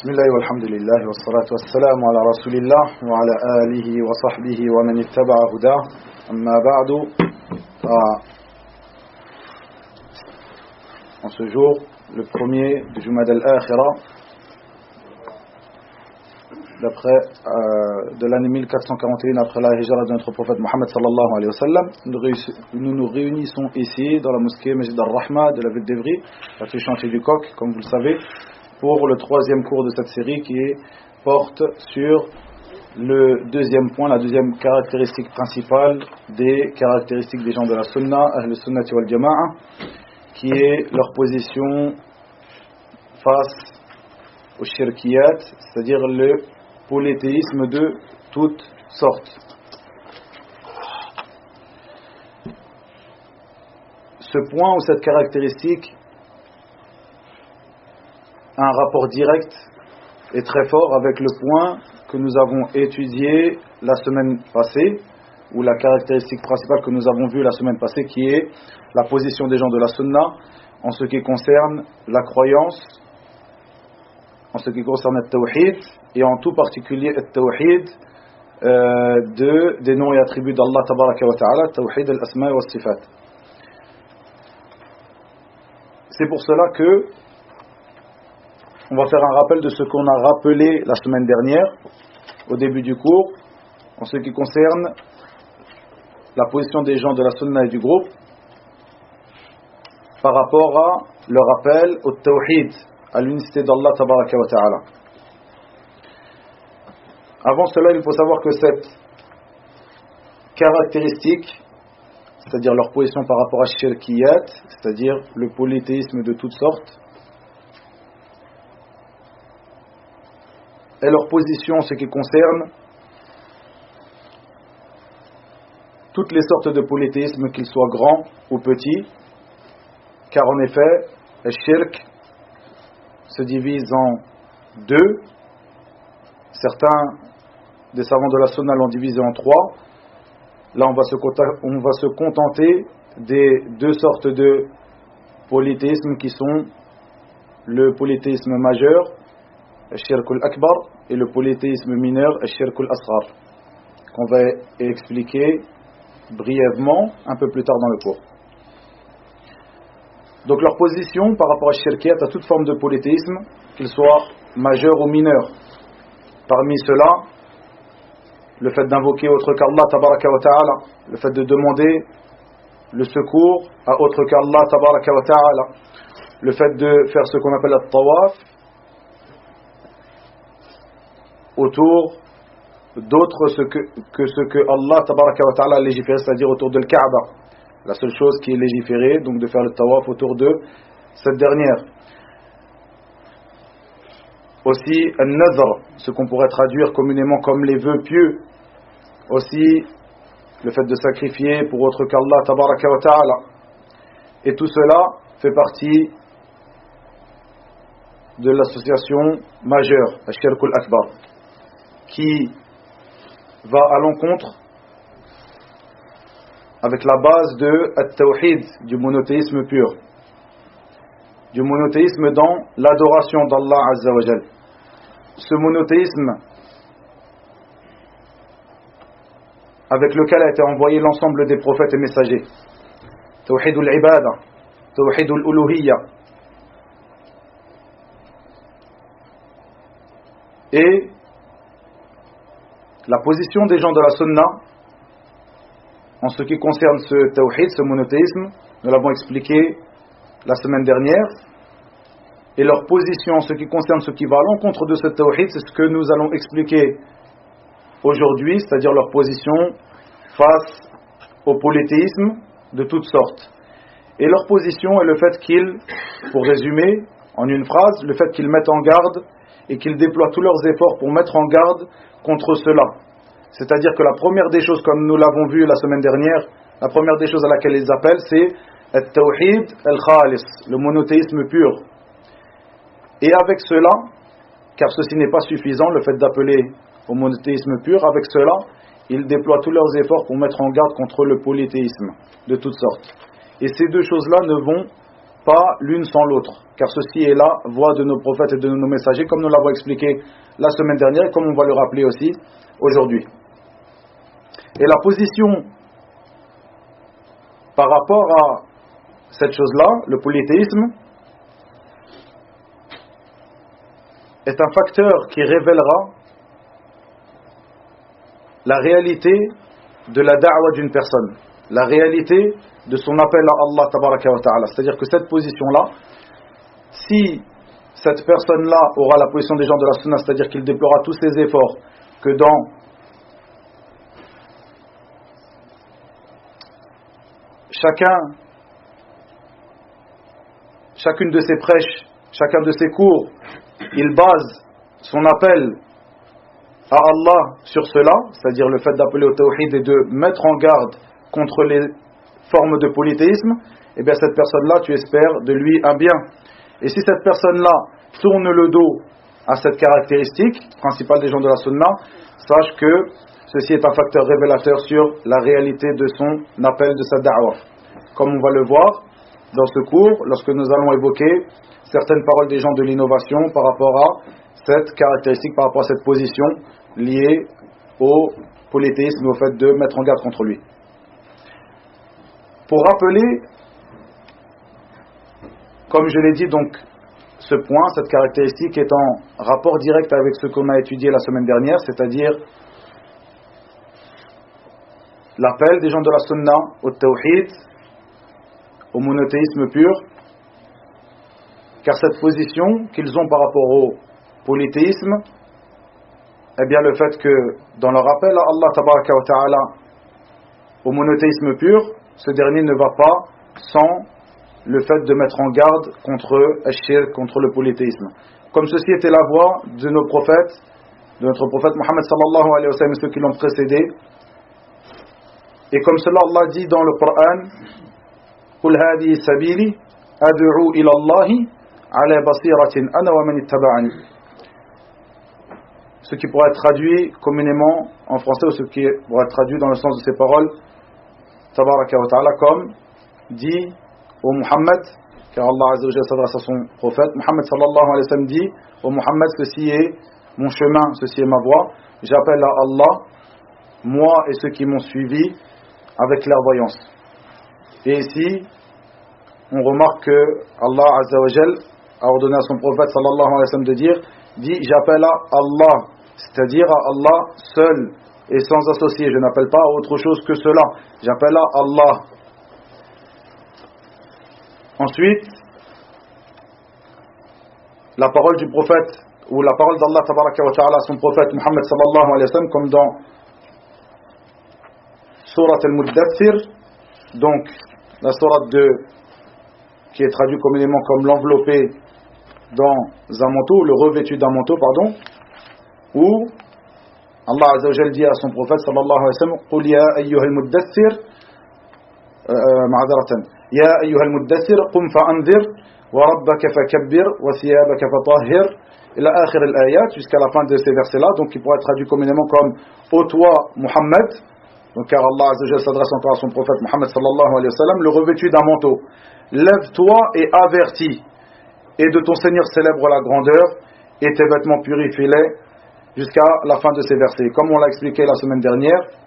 بسم الله والحمد لله والصلاة والسلام على رسول الله وعلى آله وصحبه ومن اتبع هداه أما بعد. En ce jour, le premier de Jumad al-Akhira, de l'année 1441 après la hijra de notre prophète Mohammed sallallahu alayhi wa sallam, nous nous réunissons ici dans la mosquée Masjid al-Rahma de la ville d'Evry, la Chantier du Coq, comme vous le savez, pour le troisième cours de cette série qui porte sur le deuxième point, la deuxième caractéristique principale des caractéristiques des gens de la Sunna, Ahl-Sunnati wal Jama'a, qui est leur position face au shirkiyat, c'est-à-dire le polythéisme de toutes sortes. Ce point ou cette caractéristique a un rapport direct et très fort avec le point que nous avons étudié la semaine passée, ou la caractéristique principale que nous avons vue la semaine passée, qui est la position des gens de la Sunna en ce qui concerne la croyance, en ce qui concerne le tawhid, et en tout particulier le tawhid des noms et attributs d'Allah tabaraka wa ta'ala, tawhid al-asma wa sifat. C'est pour cela que on va faire un rappel de ce qu'on a rappelé la semaine dernière, au début du cours, en ce qui concerne la position des gens de la Sunna et du groupe, par rapport à leur appel au tawhid, à l'unicité d'Allah tabaraka wa ta'ala. Avant cela, il faut savoir que cette caractéristique, c'est-à-dire leur position par rapport à shirkiyat, c'est-à-dire le polythéisme de toutes sortes, et leur position en ce qui concerne toutes les sortes de polythéisme, qu'ils soient grands ou petits, car en effet, le shirk se divise en deux. Certains des savants de la Sunna l'ont divisé en trois. Là, on va se contenter des deux sortes de polythéisme qui sont le polythéisme majeur, le shirk al-akbar, et le polythéisme mineur, le shirk al-asghar, qu'on va expliquer brièvement un peu plus tard dans le cours. Donc leur position par rapport à shirkiyat, à toute forme de polythéisme, qu'il soit majeur ou mineur. Parmi cela, le fait d'invoquer autre qu'Allah tabaraka wa ta'ala, le fait de demander le secours à autre qu'Allah tabaraka wa ta'ala, le fait de faire ce qu'on appelle le tawaf autour d'autres que ce que Allah tabaraka wa ta'ala a légiféré, c'est-à-dire autour de l'Kaaba. La seule chose qui est légiférée, donc de faire le tawaf autour de cette dernière. Aussi, al-nadhr, ce qu'on pourrait traduire communément comme les vœux pieux. Aussi, le fait de sacrifier pour autre qu'Allah tabaraka wa ta'ala. Et tout cela fait partie de l'association majeure, al-shirk al-akbar, qui va à l'encontre avec la base de at-tawhid, du monothéisme pur, du monothéisme dans l'adoration d'Allah Azza wa Jal. Ce monothéisme avec lequel a été envoyé l'ensemble des prophètes et messagers, tawhid al-ibada, tawhid al-uluhiyya, et la position des gens de la Sunna en ce qui concerne ce tawhid, ce monothéisme, nous l'avons expliqué la semaine dernière, et leur position en ce qui concerne ce qui va à l'encontre de ce tawhid, c'est ce que nous allons expliquer aujourd'hui, c'est-à-dire leur position face au polythéisme de toutes sortes. Et leur position est le fait qu'ils, pour résumer en une phrase, le fait qu'ils mettent en garde et qu'ils déploient tous leurs efforts pour mettre en garde contre cela. C'est-à-dire que la première des choses, comme nous l'avons vu la semaine dernière, la première des choses à laquelle ils appellent, c'est al-tawhid al-khalis, le monothéisme pur. Et avec cela, car ceci n'est pas suffisant, le fait d'appeler au monothéisme pur, avec cela, ils déploient tous leurs efforts pour mettre en garde contre le polythéisme de toutes sortes. Et ces deux choses-là ne vont pas l'une sans l'autre, car ceci est la voie de nos prophètes et de nos messagers, comme nous l'avons expliqué la semaine dernière et comme on va le rappeler aussi aujourd'hui. Et la position par rapport à cette chose-là, le polythéisme, est un facteur qui révélera la réalité de la da'wa d'une personne, la réalité de son appel à Allah tabaraka wa ta'ala. C'est-à-dire que cette position-là, si cette personne-là aura la position des gens de la sunna, c'est-à-dire qu'il déploiera tous ses efforts, que dans chacune de ses prêches, chacun de ses cours, il base son appel à Allah sur cela, c'est-à-dire le fait d'appeler au tawhid et de mettre en garde contre les formes de polythéisme, et bien cette personne-là, tu espères de lui un bien. Et si cette personne-là tourne le dos à cette caractéristique principale des gens de la sunna, sache que ceci est un facteur révélateur sur la réalité de son appel, de sa da'wah. Comme on va le voir dans ce cours, lorsque nous allons évoquer certaines paroles des gens de l'innovation par rapport à cette caractéristique, par rapport à cette position liée au polythéisme, au fait de mettre en garde contre lui. Pour rappeler, comme je l'ai dit, donc ce point, cette caractéristique est en rapport direct avec ce qu'on a étudié la semaine dernière, c'est-à-dire l'appel des gens de la sunna au tawhid, au monothéisme pur, car cette position qu'ils ont par rapport au polythéisme, eh bien le fait que dans leur appel à Allah tabaraka wa ta'ala au monothéisme pur, ce dernier ne va pas sans le fait de mettre en garde contre al-shirk, contre le polythéisme. Comme ceci était la voie de nos prophètes, de notre prophète Mohammed sallallahu alayhi wa sallam et ceux qui l'ont précédé. Et comme cela Allah dit dans le Coran, قُلْ هَذِهِ سَبِيلِي أَدْعُو إِلَى اللَّهِ عَلَى بَصِيرَةٍ أَنَا وَمَنِ اتَّبَعَنِي. Ce qui pourrait être traduit communément en français, ou ce qui pourrait être traduit dans le sens de ces paroles, tabaraka wa ta'ala, comme dit au Muhammad, car Allah Azza wa Jalla s'adresse à son prophète, Muhammad sallallahu alayhi wa sallam dit au Muhammad, ceci est mon chemin, ceci est ma voie, j'appelle à Allah, moi et ceux qui m'ont suivi avec clairvoyance. Et ici, on remarque que Allah Azza wa Jalla a ordonné à son prophète sallallahu alayhi wa sallam de dire, dit j'appelle à Allah, c'est-à-dire à Allah seul et sans associé, je n'appelle pas à autre chose que cela, j'appelle à Allah. Ensuite, la parole du prophète, ou la parole d'Allah tabaraka wa ta'ala à son prophète Muhammad sallallahu alayhi wa sallam, comme dans Surat al-Muddathir, donc la sourate 2, qui est traduite communément comme l'enveloppé dans un manteau, le revêtu d'un manteau, pardon, où Allah Azza wa Jalla dit à son prophète sallallahu alayhi wa sallam, قُلْ يَا أَيُّهَا الْمُدَّثِّرُ معذرة يا أيها المدثر قم فأنذر وربك فكبر وثيابك فطهر إلى آخر الآيات, jusqu'à la fin de ces versets-là, donc qui pourrait être traduit communément comme ô toi Muhammad, donc car Allah Azza wa Jalla s'adresse encore à son prophète Muhammad sallallahu alayhi wa sallam, le revêtu d'un manteau, lève-toi et avertis, et de ton Seigneur célèbre la grandeur, et tes vêtements purifie-les, jusqu'à la fin de ces versets. Comme on l'a expliqué la semaine dernière,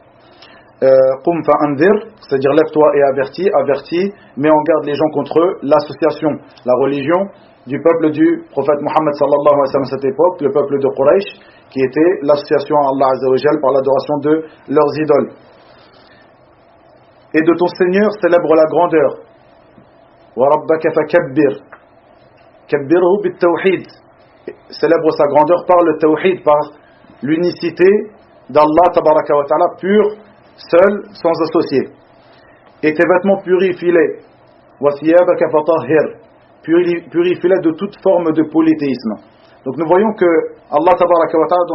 Qum fa'anzir, c'est-à-dire lève-toi et avertis, mets en garde les gens contre l'association, la religion du peuple du prophète Mohammed sallallahu alayhi wa sallam à cette époque, le peuple de Quraysh, qui était l'association à Allah Azza wa Jalla par l'adoration de leurs idoles. Et de ton Seigneur célèbre la grandeur. Wa rabbaka fakabbir, kabbirhu bit tawhid, célèbre sa grandeur par le tawhid, par l'unicité d'Allah tabaraka wa ta'ala, pur, seul, sans associé. Et tes vêtements purifie-les, wa thiyabaka fatahhir, purifie-les de toute forme de polythéisme. Donc nous voyons que Allah tabaraka wa ta'ala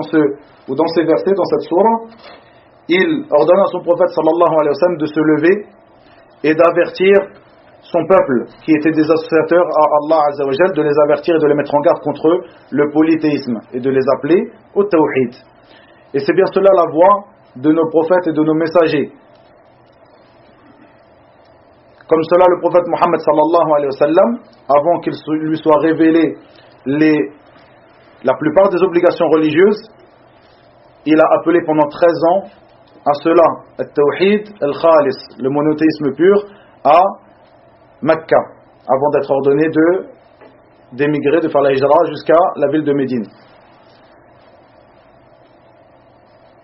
dans ces versets, dans cette sourate, il ordonne à son prophète sallallahu alayhi wa sallam de se lever et d'avertir son peuple qui était des associateurs à Allah Azza wa Jalla, de les avertir et de les mettre en garde contre le polythéisme et de les appeler au tawhid. Et c'est bien cela la voie de nos prophètes et de nos messagers. Comme cela, le prophète Mohammed sallallahu alayhi wa sallam, avant qu'il lui soit révélé la plupart des obligations religieuses, il a appelé pendant 13 ans à cela, al-tawhid al-khalis, le monothéisme pur, à Mecca, avant d'être ordonné d'émigrer, de faire la hijra jusqu'à la ville de Médine.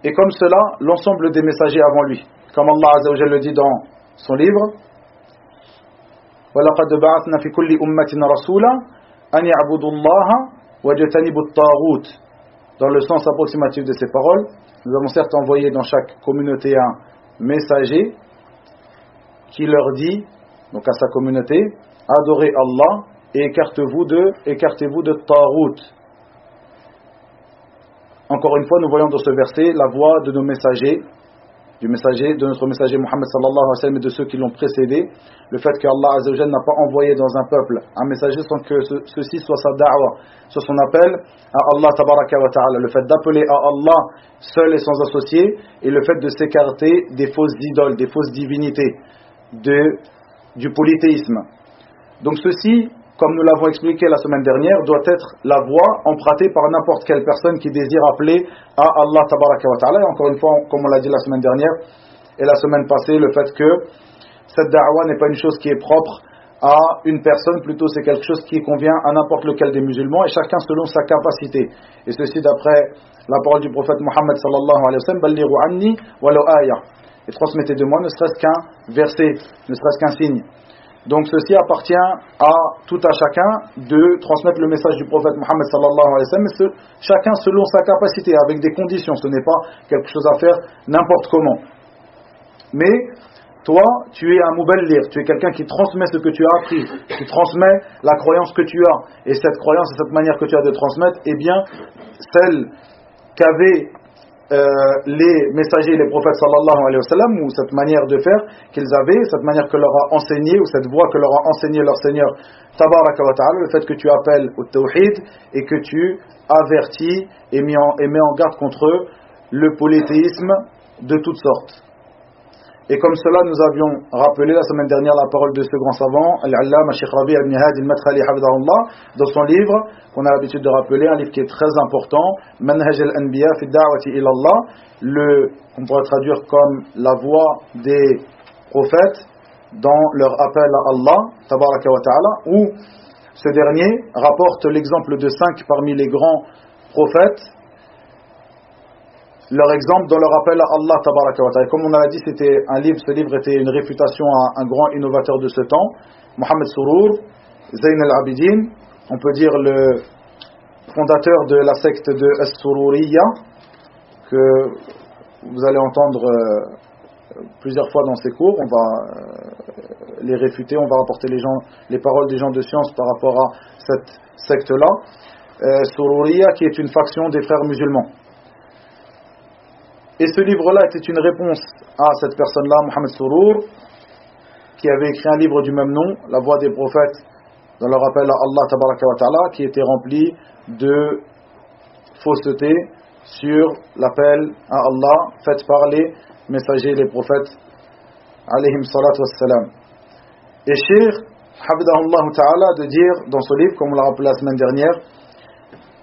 Et comme cela, l'ensemble des messagers avant lui, comme Allah Azza wa Jalla le dit dans son livre, وَلَقَدْ بَعَثْنَا فِي كُلِّ أُمَّةٍ رَسُولًا أَنْ يَعْبُدُوا اللَّهَ وَيَجْتَنِبُوا الطَّاغُوتَ. Dans le sens approximatif de ces paroles, nous avons certes envoyé dans chaque communauté un messager qui leur dit, donc à sa communauté, adorez Allah et écartez-vous de Tarout. Encore une fois, nous voyons dans ce verset la voix de nos messagers, de notre messager Mohammed sallallahu alayhi wa sallam et de ceux qui l'ont précédé, le fait qu'Allah Azza wa Jalla n'a pas envoyé dans un peuple un messager sans que ceci soit sa da'wa, soit son appel à Allah tabaraka wa ta'ala, le fait d'appeler à Allah seul et sans associé, et le fait de s'écarter des fausses idoles, des fausses divinités, du polythéisme. Donc ceci, comme nous l'avons expliqué la semaine dernière, doit être la voie empruntée par n'importe quelle personne qui désire appeler à Allah tabaraka wa ta'ala. Et encore une fois, comme on l'a dit la semaine dernière et la semaine passée, le fait que cette da'wa n'est pas une chose qui est propre à une personne, plutôt c'est quelque chose qui convient à n'importe lequel des musulmans, et chacun selon sa capacité. Et ceci d'après la parole du prophète Mohammed sallallahu alayhi wa sallam, ballighu anni walau aya, et transmettez de moi ne serait-ce qu'un verset, ne serait-ce qu'un signe. Donc ceci appartient à tout à chacun de transmettre le message du prophète Mohammed sallallahu alayhi wa sallam, mais chacun selon sa capacité, avec des conditions. Ce n'est pas quelque chose à faire n'importe comment. Mais toi, tu es un muballigh, tu es quelqu'un qui transmet ce que tu as appris, tu transmets la croyance que tu as, et cette croyance et cette manière que tu as de transmettre, eh bien, celle qu'avaient les messagers, les prophètes sallallahu alayhi wa sallam, ou cette manière de faire qu'ils avaient, cette manière que leur a enseigné, ou cette voie que leur a enseigné leur Seigneur tabaraka wa ta'ala, le fait que tu appelles au tawhid et que tu avertis et mets en garde contre le polythéisme de toutes sortes. Et comme cela, nous avions rappelé la semaine dernière la parole de ce grand savant, Al-Allama Sheikh Rabi' ibn Hadi al-Madkhali hafidhahullah, dans son livre, qu'on a l'habitude de rappeler, un livre qui est très important, Manhaj al-Anbiya fi da'wati ila Allah, on pourrait traduire comme la voie des prophètes dans leur appel à Allah, tabaraka wa ta'ala, où ce dernier rapporte l'exemple de 5 parmi les grands prophètes, leur exemple dans leur appel à Allah tabaraka wa ta'ala. Comme on a dit, ce livre était une réfutation à un grand innovateur de ce temps, Mohamed Surur, Zayn al-Abidin, on peut dire le fondateur de la secte de As-Sururiya, que vous allez entendre plusieurs fois dans ces cours. On va les réfuter, on va rapporter les paroles des gens de science par rapport à cette secte-là, Sururiya, qui est une faction des frères musulmans. Et ce livre-là était une réponse à cette personne-là, Mohamed Surur, qui avait écrit un livre du même nom, La Voix des prophètes, dans leur appel à Allah tabaraka wa ta'ala, qui était rempli de fausseté sur l'appel à Allah fait par les messagers, les prophètes, alayhim salatu wassalam. Et Cheikh, hafidahullah ta'ala, de dire dans ce livre, comme on l'a rappelé la semaine dernière,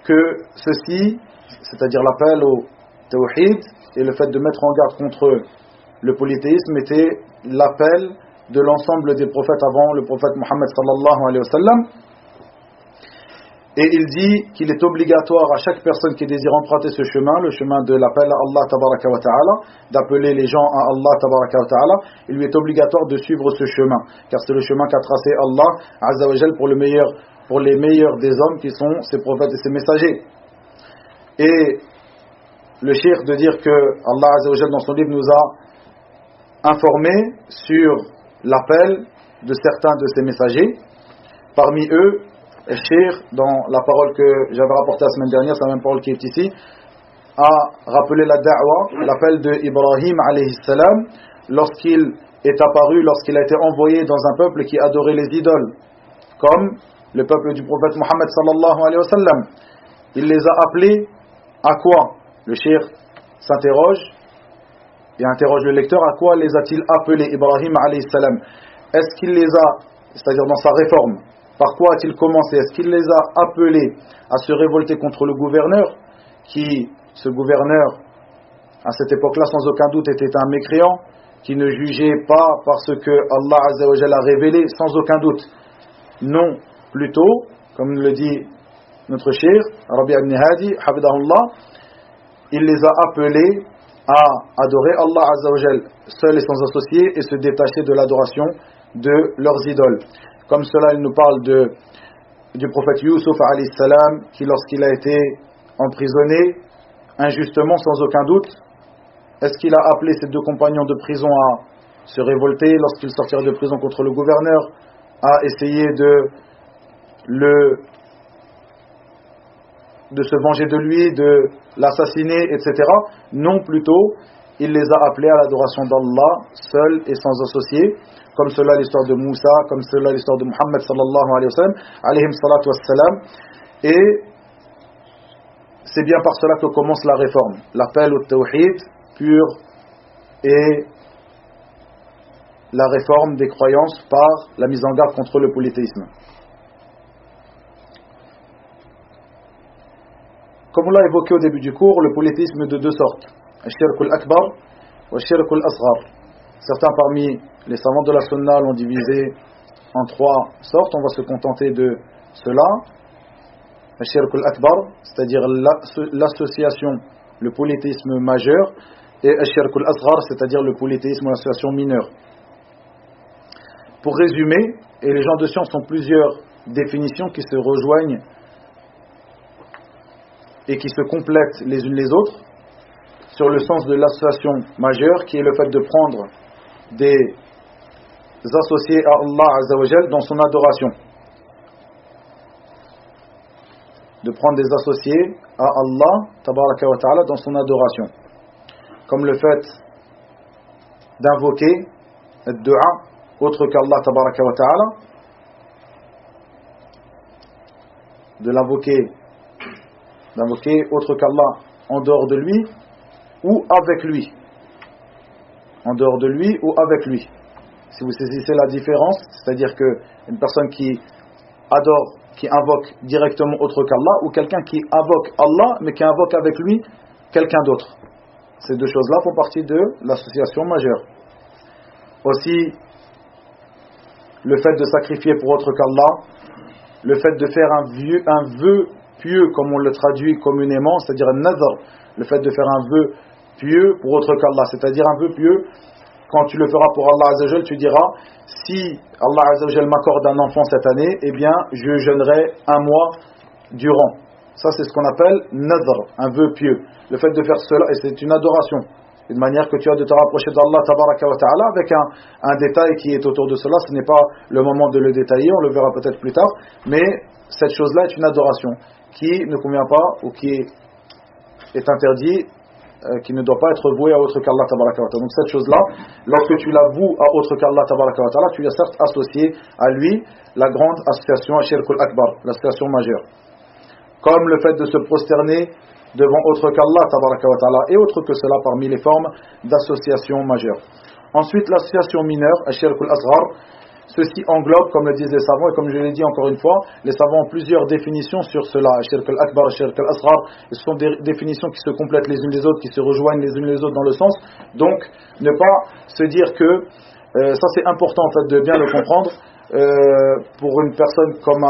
que ceci, c'est-à-dire l'appel au tawhid, et le fait de mettre en garde contre le polythéisme était l'appel de l'ensemble des prophètes avant le prophète Mohammed sallallahu alayhi wa sallam. Et il dit qu'il est obligatoire à chaque personne qui désire emprunter ce chemin, le chemin de l'appel à Allah tabaraka wa ta'ala, d'appeler les gens à Allah tabaraka wa ta'ala, il lui est obligatoire de suivre ce chemin, car c'est le chemin qu'a tracé Allah azza wa jal pour les meilleurs des hommes qui sont ses prophètes et ses messagers. Et le cheikh de dire que Allah Azza wa Jalla dans son livre nous a informé sur l'appel de certains de ses messagers. Parmi eux, le cheikh, dans la parole que j'avais rapportée la semaine dernière, c'est la même parole qui est ici, a rappelé la da'wa, l'appel de Ibrahim alayhi salam, lorsqu'il est apparu, lorsqu'il a été envoyé dans un peuple qui adorait les idoles, comme le peuple du prophète Mohammed sallallahu alayhi wa sallam. Il les a appelés à quoi? Le cheikh s'interroge et interroge le lecteur, à quoi les a-t-il appelés Ibrahim alayhi salam? est-ce qu'il les a, c'est-à-dire dans sa réforme, par quoi a-t-il commencé? Est-ce qu'il les a appelés à se révolter contre le gouverneur, ce gouverneur, à cette époque-là, sans aucun doute, était un mécréant, qui ne jugeait pas parce que Allah Azza wa Jalla a révélé, sans aucun doute. Non, plutôt, comme le dit notre cheikh, Rabi' ibn Hadi, Habibahullah, il les a appelés à adorer Allah Azza wa Jalla, seul et sans associé, et se détacher de l'adoration de leurs idoles. Comme cela, il nous parle du prophète Youssouf alayhi salam, qui lorsqu'il a été emprisonné, injustement, sans aucun doute, est-ce qu'il a appelé ses deux compagnons de prison à se révolter lorsqu'ils sortirent de prison contre le gouverneur, à essayer de se venger de lui, de l'assassiner, etc. Non, plutôt, il les a appelés à l'adoration d'Allah, seul et sans associé, comme cela l'histoire de Moussa, comme cela l'histoire de Muhammad sallallahu alayhi wa sallam, alayhim salatu wassalam. Et c'est bien par cela que commence la réforme, l'appel au tawhid pur et la réforme des croyances par la mise en garde contre le polythéisme. Comme on l'a évoqué au début du cours, le polythéisme est de deux sortes, al-shirk al-akbar ou al-shirk al-asghar. Certains parmi les savants de la sunna l'ont divisé en trois sortes, on va se contenter de cela. Al-shirk al-akbar, c'est-à-dire l'association, le polythéisme majeur, et al-shirk al-asghar, c'est-à-dire le polythéisme ou l'association mineure. Pour résumer, et les gens de science ont plusieurs définitions qui se rejoignent et qui se complètent les unes les autres, sur le sens de l'association majeure, qui est le fait de prendre des associés à Allah Azza wa Jal dans son adoration. De prendre des associés à Allah Tabaraka wa Ta'ala dans son adoration. Comme le fait d'invoquer le dua autre qu'Allah Tabaraka wa Ta'ala, de l'invoquer autre qu'Allah en dehors de lui ou avec lui. En dehors de lui ou avec lui. Si vous saisissez la différence, c'est-à-dire qu'une personne qui adore, qui invoque directement autre qu'Allah, ou quelqu'un qui invoque Allah mais qui invoque avec lui quelqu'un d'autre. Ces deux choses-là font partie de l'association majeure. Aussi, le fait de sacrifier pour autre qu'Allah, le fait de faire un vœu pieux, comme on le traduit communément, c'est-à-dire un nadhr, le fait de faire un vœu pieux pour autre qu'Allah, c'est-à-dire un vœu pieux, quand tu le feras pour Allah Azza wa Jal, tu diras, si Allah Azza wa Jal m'accorde un enfant cette année, eh bien, je jeûnerai un mois durant. Ça, c'est ce qu'on appelle nadhr, un vœu pieux. Le fait de faire cela, et c'est une adoration, une manière que tu as de te rapprocher d'Allah Tabaraka wa Ta'ala, avec un détail qui est autour de cela. Ce n'est pas le moment de le détailler, on le verra peut-être plus tard, mais cette chose-là est une adoration qui ne convient pas ou qui est interdit, qui ne doit pas être voué à autre qu'Allah Tabaraka wa Ta'ala. Donc cette chose-là, lorsque tu la voues à autre qu'Allah Tabaraka wa Ta'ala, tu as certes associé à lui la grande association Ashirk al-Akbar, l'association majeure. Comme le fait de se prosterner devant autre qu'Allah Tabaraka wa Ta'ala et autre que cela parmi les formes d'association majeure. Ensuite, l'association mineure, Ashirk al-Asghar, ceci englobe, comme le disent les savants, et comme je l'ai dit encore une fois, les savants ont plusieurs définitions sur cela, Ashirk al-Akbar, Ashirk al-Asghar, ce sont des définitions qui se complètent les unes les autres, qui se rejoignent les unes les autres dans le sens, donc ne pas se dire que, ça c'est important en fait de bien le comprendre, pour une personne comme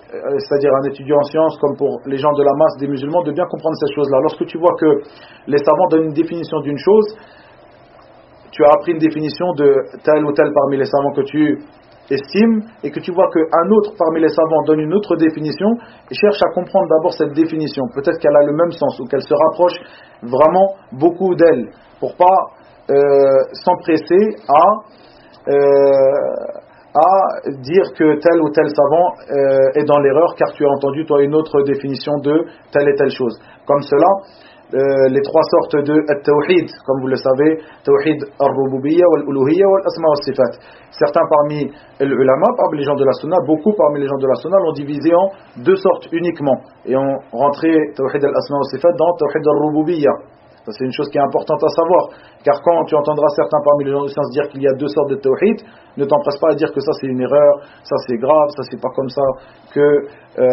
c'est-à-dire un étudiant en sciences, comme pour les gens de la masse des musulmans, de bien comprendre ces choses-là. Lorsque tu vois que les savants donnent une définition d'une chose, tu as appris une définition de tel ou tel parmi les savants que tu estimes, et que tu vois qu'un autre parmi les savants donne une autre définition, et cherche à comprendre d'abord cette définition. Peut-être qu'elle a le même sens, ou qu'elle se rapproche vraiment beaucoup d'elle, pour pas s'empresser à dire que tel ou tel savant est dans l'erreur car tu as entendu toi une autre définition de telle et telle chose. Comme cela, les trois sortes de tawhid, comme vous le savez, tawhid al-rububiyya wal-uluhiyya wal-asma wal-sifat. Certains parmi les ulama, parmi les gens de la sunna, beaucoup parmi les gens de la sunna l'ont divisé en deux sortes uniquement et ont rentré tawhid al-asma wal-sifat dans tawhid al-rububiyya. Ça, c'est une chose qui est importante à savoir. Car quand tu entendras certains parmi les gens de science dire qu'il y a deux sortes de tawhid, ne t'empresse pas à dire que ça c'est une erreur, ça c'est grave, ça c'est pas comme ça que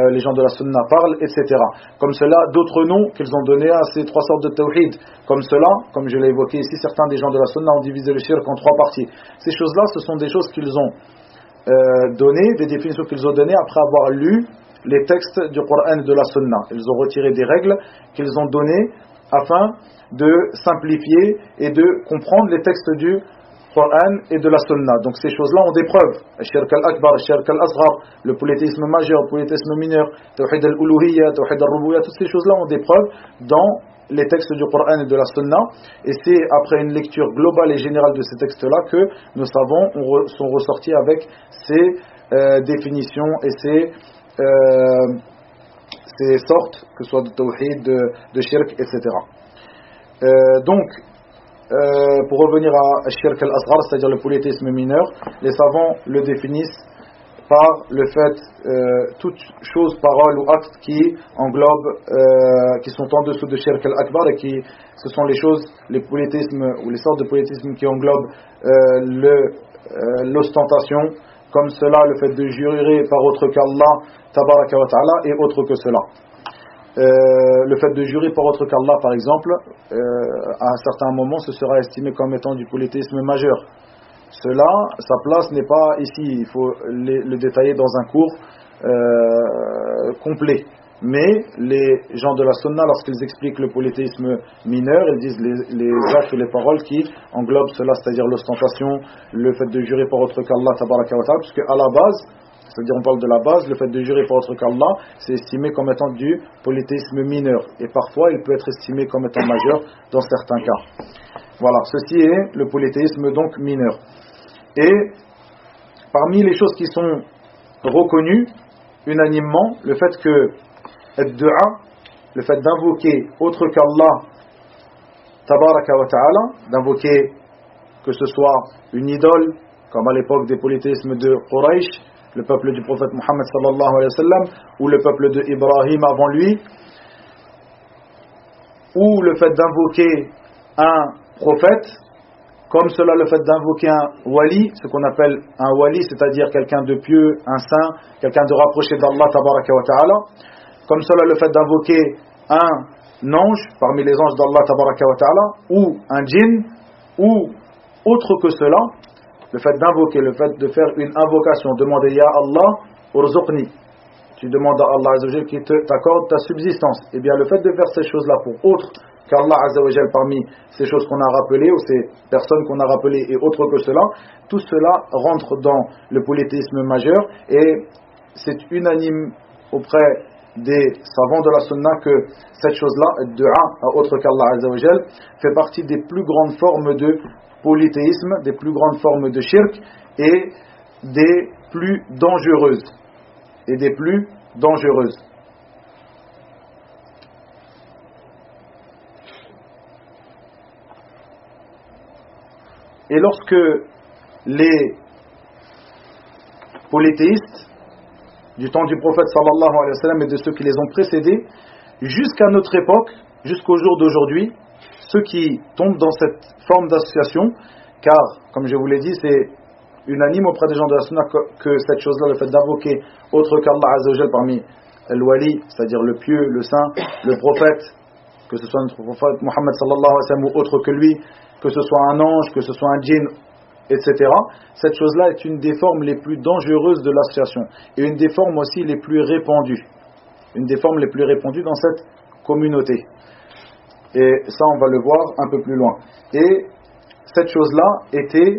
les gens de la sunna parlent, etc. Comme cela, d'autres noms qu'ils ont donnés à ces trois sortes de tawhid. Comme cela, comme je l'ai évoqué ici, certains des gens de la sunna ont divisé le shirk en trois parties. Ces choses-là, ce sont des choses qu'ils ont données, des définitions qu'ils ont données après avoir lu les textes du Coran et de la sunna. Ils ont retiré des règles qu'ils ont données afin de simplifier et de comprendre les textes du Coran et de la Sunna. Donc ces choses-là ont des preuves. Shirk al-Akbar, Shirk al-Asghar, le polythéisme majeur, le polythéisme mineur, Tawhid al-Uluhiyya, Tawhid al-Rububiyya, toutes ces choses-là ont des preuves dans les textes du Coran et de la Sunna. Et c'est après une lecture globale et générale de ces textes-là que nos savants sont ressortis avec ces définitions et ces sortes, que ce soit de Tawhid, de Shirk, etc. Pour revenir à Shirk al-Asghar, c'est-à-dire le polythéisme mineur, les savants le définissent par le fait toute chose, parole ou acte qui englobe, qui sont en dessous de Shirk al-Akbar et ce sont les choses, les polythéismes ou les sortes de polythéisme qui englobent l'ostentation, comme cela, le fait de jurer par autre qu'Allah, tabaraka wa ta'ala, et autre que cela. Le fait de jurer par autre qu'Allah, par exemple, à un certain moment, ce sera estimé comme étant du polythéisme majeur. Cela, sa place n'est pas ici, il faut le détailler dans un cours complet. Mais les gens de la sunna, lorsqu'ils expliquent le polythéisme mineur, ils disent les actes et les paroles qui englobent cela, c'est-à-dire l'ostentation, le fait de jurer par autre qu'Allah, tabaraka wa ta'ala, puisque à la base, c'est-à-dire on parle de la base, le fait de jurer par autre qu'Allah, c'est estimé comme étant du polythéisme mineur. Et parfois, il peut être estimé comme étant majeur dans certains cas. Voilà, ceci est le polythéisme donc mineur. Et parmi les choses qui sont reconnues unanimement, le fait que ad-du'a, le fait d'invoquer autre qu'Allah, tabaraka wa ta'ala, d'invoquer que ce soit une idole, comme à l'époque des polythéismes de Quraysh, le peuple du prophète Mohammed sallallahu alayhi wa sallam, ou le peuple de Ibrahim avant lui, ou le fait d'invoquer un prophète, comme cela le fait d'invoquer un wali, ce qu'on appelle un wali, c'est-à-dire quelqu'un de pieux, un saint, quelqu'un de rapproché d'Allah tabaraka wa ta'ala, comme cela le fait d'invoquer un ange parmi les anges d'Allah tabaraka wa ta'ala, ou un djinn, ou autre que cela, le fait d'invoquer, le fait de faire une invocation, demander Ya Allah, urzuqni, tu demandes à Allah Azza wa Jal qui t'accorde ta subsistance. Et bien le fait de faire ces choses-là pour autre qu'Allah Azza wa Jal, parmi ces choses qu'on a rappelées, ou ces personnes qu'on a rappelées et autres que cela, tout cela rentre dans le polythéisme majeur, et c'est unanime auprès des savants de la sunna que cette chose-là, du'a à autre qu'Allah Azza wa Jal, fait partie des plus grandes formes de polythéisme, des plus grandes formes de shirk et des plus dangereuses. Et des plus dangereuses. Et lorsque les polythéistes du temps du prophète sallallahu alayhi wa sallam et de ceux qui les ont précédés, jusqu'à notre époque, jusqu'au jour d'aujourd'hui, ceux qui tombent dans cette forme d'association, car, comme je vous l'ai dit, c'est unanime auprès des gens de la sunna que cette chose-là, le fait d'invoquer autre qu'Allah Azza wa Jal parmi le wali, c'est-à-dire le pieux, le saint, le prophète, que ce soit notre prophète Mohammed sallallahu alayhi wa sallam ou autre que lui, que ce soit un ange, que ce soit un djinn, etc. Cette chose-là est une des formes les plus dangereuses de l'association et une des formes aussi les plus répandues. Une des formes les plus répandues dans cette communauté. Et ça, on va le voir un peu plus loin. Et cette chose-là était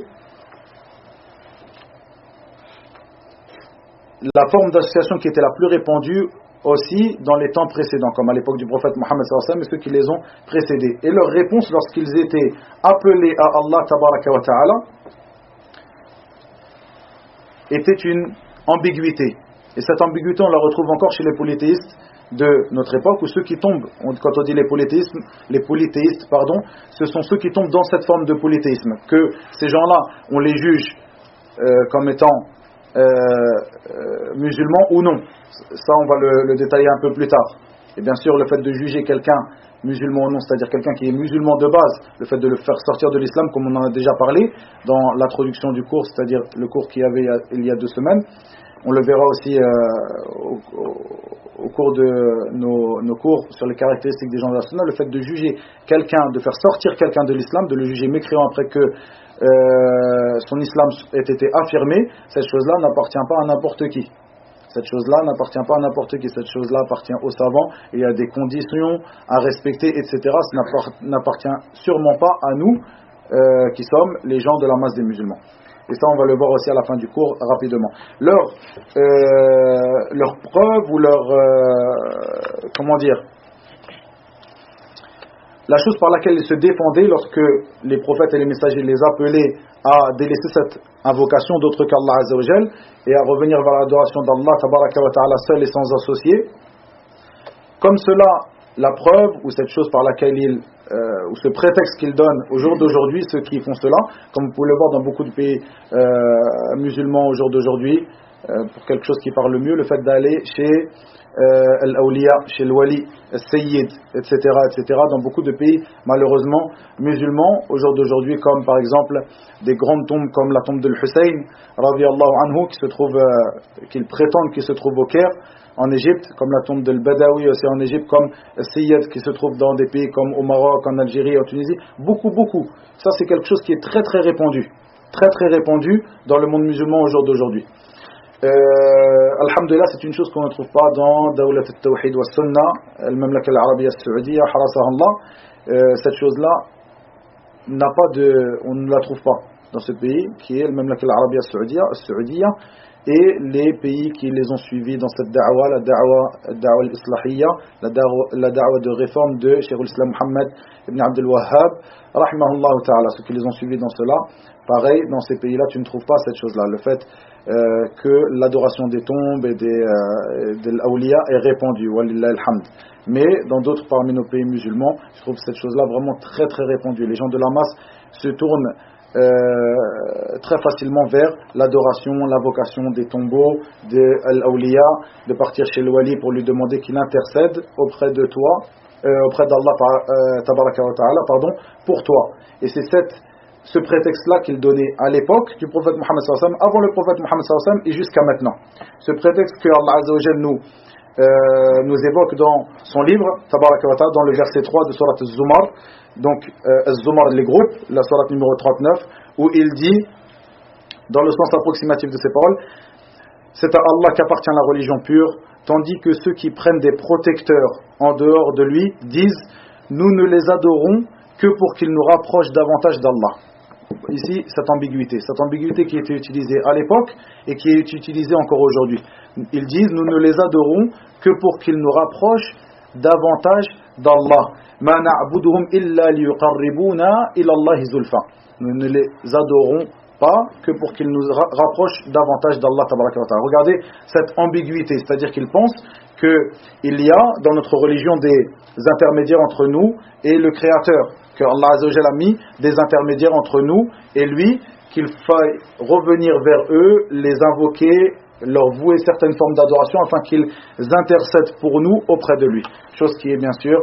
la forme d'association qui était la plus répandue aussi dans les temps précédents, comme à l'époque du prophète Mohammed sallallahu alayhi wa sallam et ceux qui les ont précédés. Et leur réponse lorsqu'ils étaient appelés à Allah tabaraka wa ta'ala était une ambiguïté. Et cette ambiguïté, on la retrouve encore chez les polythéistes de notre époque, où ceux qui tombent, quand on dit les polythéistes, ce sont ceux qui tombent dans cette forme de polythéisme, que ces gens-là, on les juge comme étant musulmans ou non. Ça, on va le détailler un peu plus tard. Et bien sûr, le fait de juger quelqu'un musulman ou non, c'est-à-dire quelqu'un qui est musulman de base, le fait de le faire sortir de l'islam, comme on en a déjà parlé dans l'introduction du cours, c'est-à-dire le cours qu'il y avait il y a 2 semaines, on le verra aussi au cours de nos cours sur les caractéristiques des gens de la sunna, le fait de juger quelqu'un, de faire sortir quelqu'un de l'islam, de le juger mécréant après que son islam ait été affirmé, cette chose-là n'appartient pas à n'importe qui. Cette chose-là n'appartient pas à n'importe qui, cette chose-là appartient aux savants, et il y a des conditions à respecter, etc. Ça n'appartient sûrement pas à nous, qui sommes les gens de la masse des musulmans. Et ça, on va le voir aussi à la fin du cours, rapidement. Leur preuve ou la chose par laquelle ils se défendaient lorsque les prophètes et les messagers les appelaient à délaisser cette invocation d'autre qu'Allah Azza wa Jal et à revenir vers l'adoration d'Allah Tabaraka wa Ta'ala seul et sans associé. Comme cela, la preuve ou cette chose par laquelle ou ce prétexte qu'ils donnent au jour d'aujourd'hui, ceux qui font cela, comme vous pouvez le voir dans beaucoup de pays musulmans au jour d'aujourd'hui, pour quelque chose qui parle mieux, le fait d'aller chez Al-Awliya, chez le Wali, Al-Sayyid, etc., dans beaucoup de pays malheureusement musulmans au jour d'aujourd'hui, comme par exemple des grandes tombes comme la tombe de Hussein radiyallahu anhu qu'ils prétendent qu'il se trouve au Caire en Égypte, comme la tombe de Badawi aussi en Égypte, comme Al-Sayyid qui se trouve dans des pays comme au Maroc, en Algérie, en Tunisie, beaucoup. Ça c'est quelque chose qui est très répandu dans le monde musulman au jour d'aujourd'hui. Alhamdulillah, c'est une chose qu'on ne trouve pas dans Dawlat al-Tawhid wa Sunnah, al-Mamlaka al-Arabiyya al-Saoudiya, harasahallah. Cette chose-là on ne la trouve pas dans ce pays qui est al-Mamlaka al-Arabiyya al-Saoudiya, et les pays qui les ont suivis dans cette da'wa, la da'wa al-Islahiyya, la da'wa de réforme de Cheikh al-Islam Muhammad ibn Abdul Wahhab, rahimahullah ta'ala, ceux qui les ont suivis dans cela, pareil, dans ces pays-là, tu ne trouves pas cette chose-là. Le fait que l'adoration des tombes et de l'awliya est répandue, walillah alhamd. Mais dans d'autres parmi nos pays musulmans, je trouve cette chose-là vraiment très répandue. Les gens de la masse se tournent très facilement vers l'adoration, l'invocation des tombeaux, de l'awliya, de partir chez le wali pour lui demander qu'il intercède auprès de toi, auprès d'Allah tabaraka wa ta'ala, pour toi. Et c'est ce prétexte-là qu'il donnait à l'époque du prophète Mohammed sallallahu alayhi wa sallam, avant le prophète Mohammed sallallahu alayhi wa sallam et jusqu'à maintenant. Ce prétexte que Allah Azza wa Jal nous évoque dans son livre, Tabaraka wa Ta'ala, dans le verset 3 de Surat Az-Zumar, donc Az-Zumar, les groupes, la Surat numéro 39, où il dit, dans le sens approximatif de ces paroles, c'est à Allah qu'appartient la religion pure, tandis que ceux qui prennent des protecteurs en dehors de lui disent, nous ne les adorons que pour qu'ils nous rapprochent davantage d'Allah. Ici, cette ambiguïté qui était utilisée à l'époque et qui est utilisée encore aujourd'hui. Ils disent, nous ne les adorons que pour qu'ils nous rapprochent davantage d'Allah. Ma na'buduhum illa liyuqarribuna ila Allahi zulfa. Nous ne les adorons pas que pour qu'ils nous rapprochent davantage d'Allah tabaraka wa ta'ala. Regardez cette ambiguïté, c'est-à-dire qu'ils pensent qu'il y a dans notre religion des intermédiaires entre nous et le Créateur, que Allah Azza wa Jalla a mis des intermédiaires entre nous et lui, qu'il faille revenir vers eux, les invoquer, leur vouer certaines formes d'adoration afin qu'ils intercèdent pour nous auprès de lui. Chose qui est bien sûr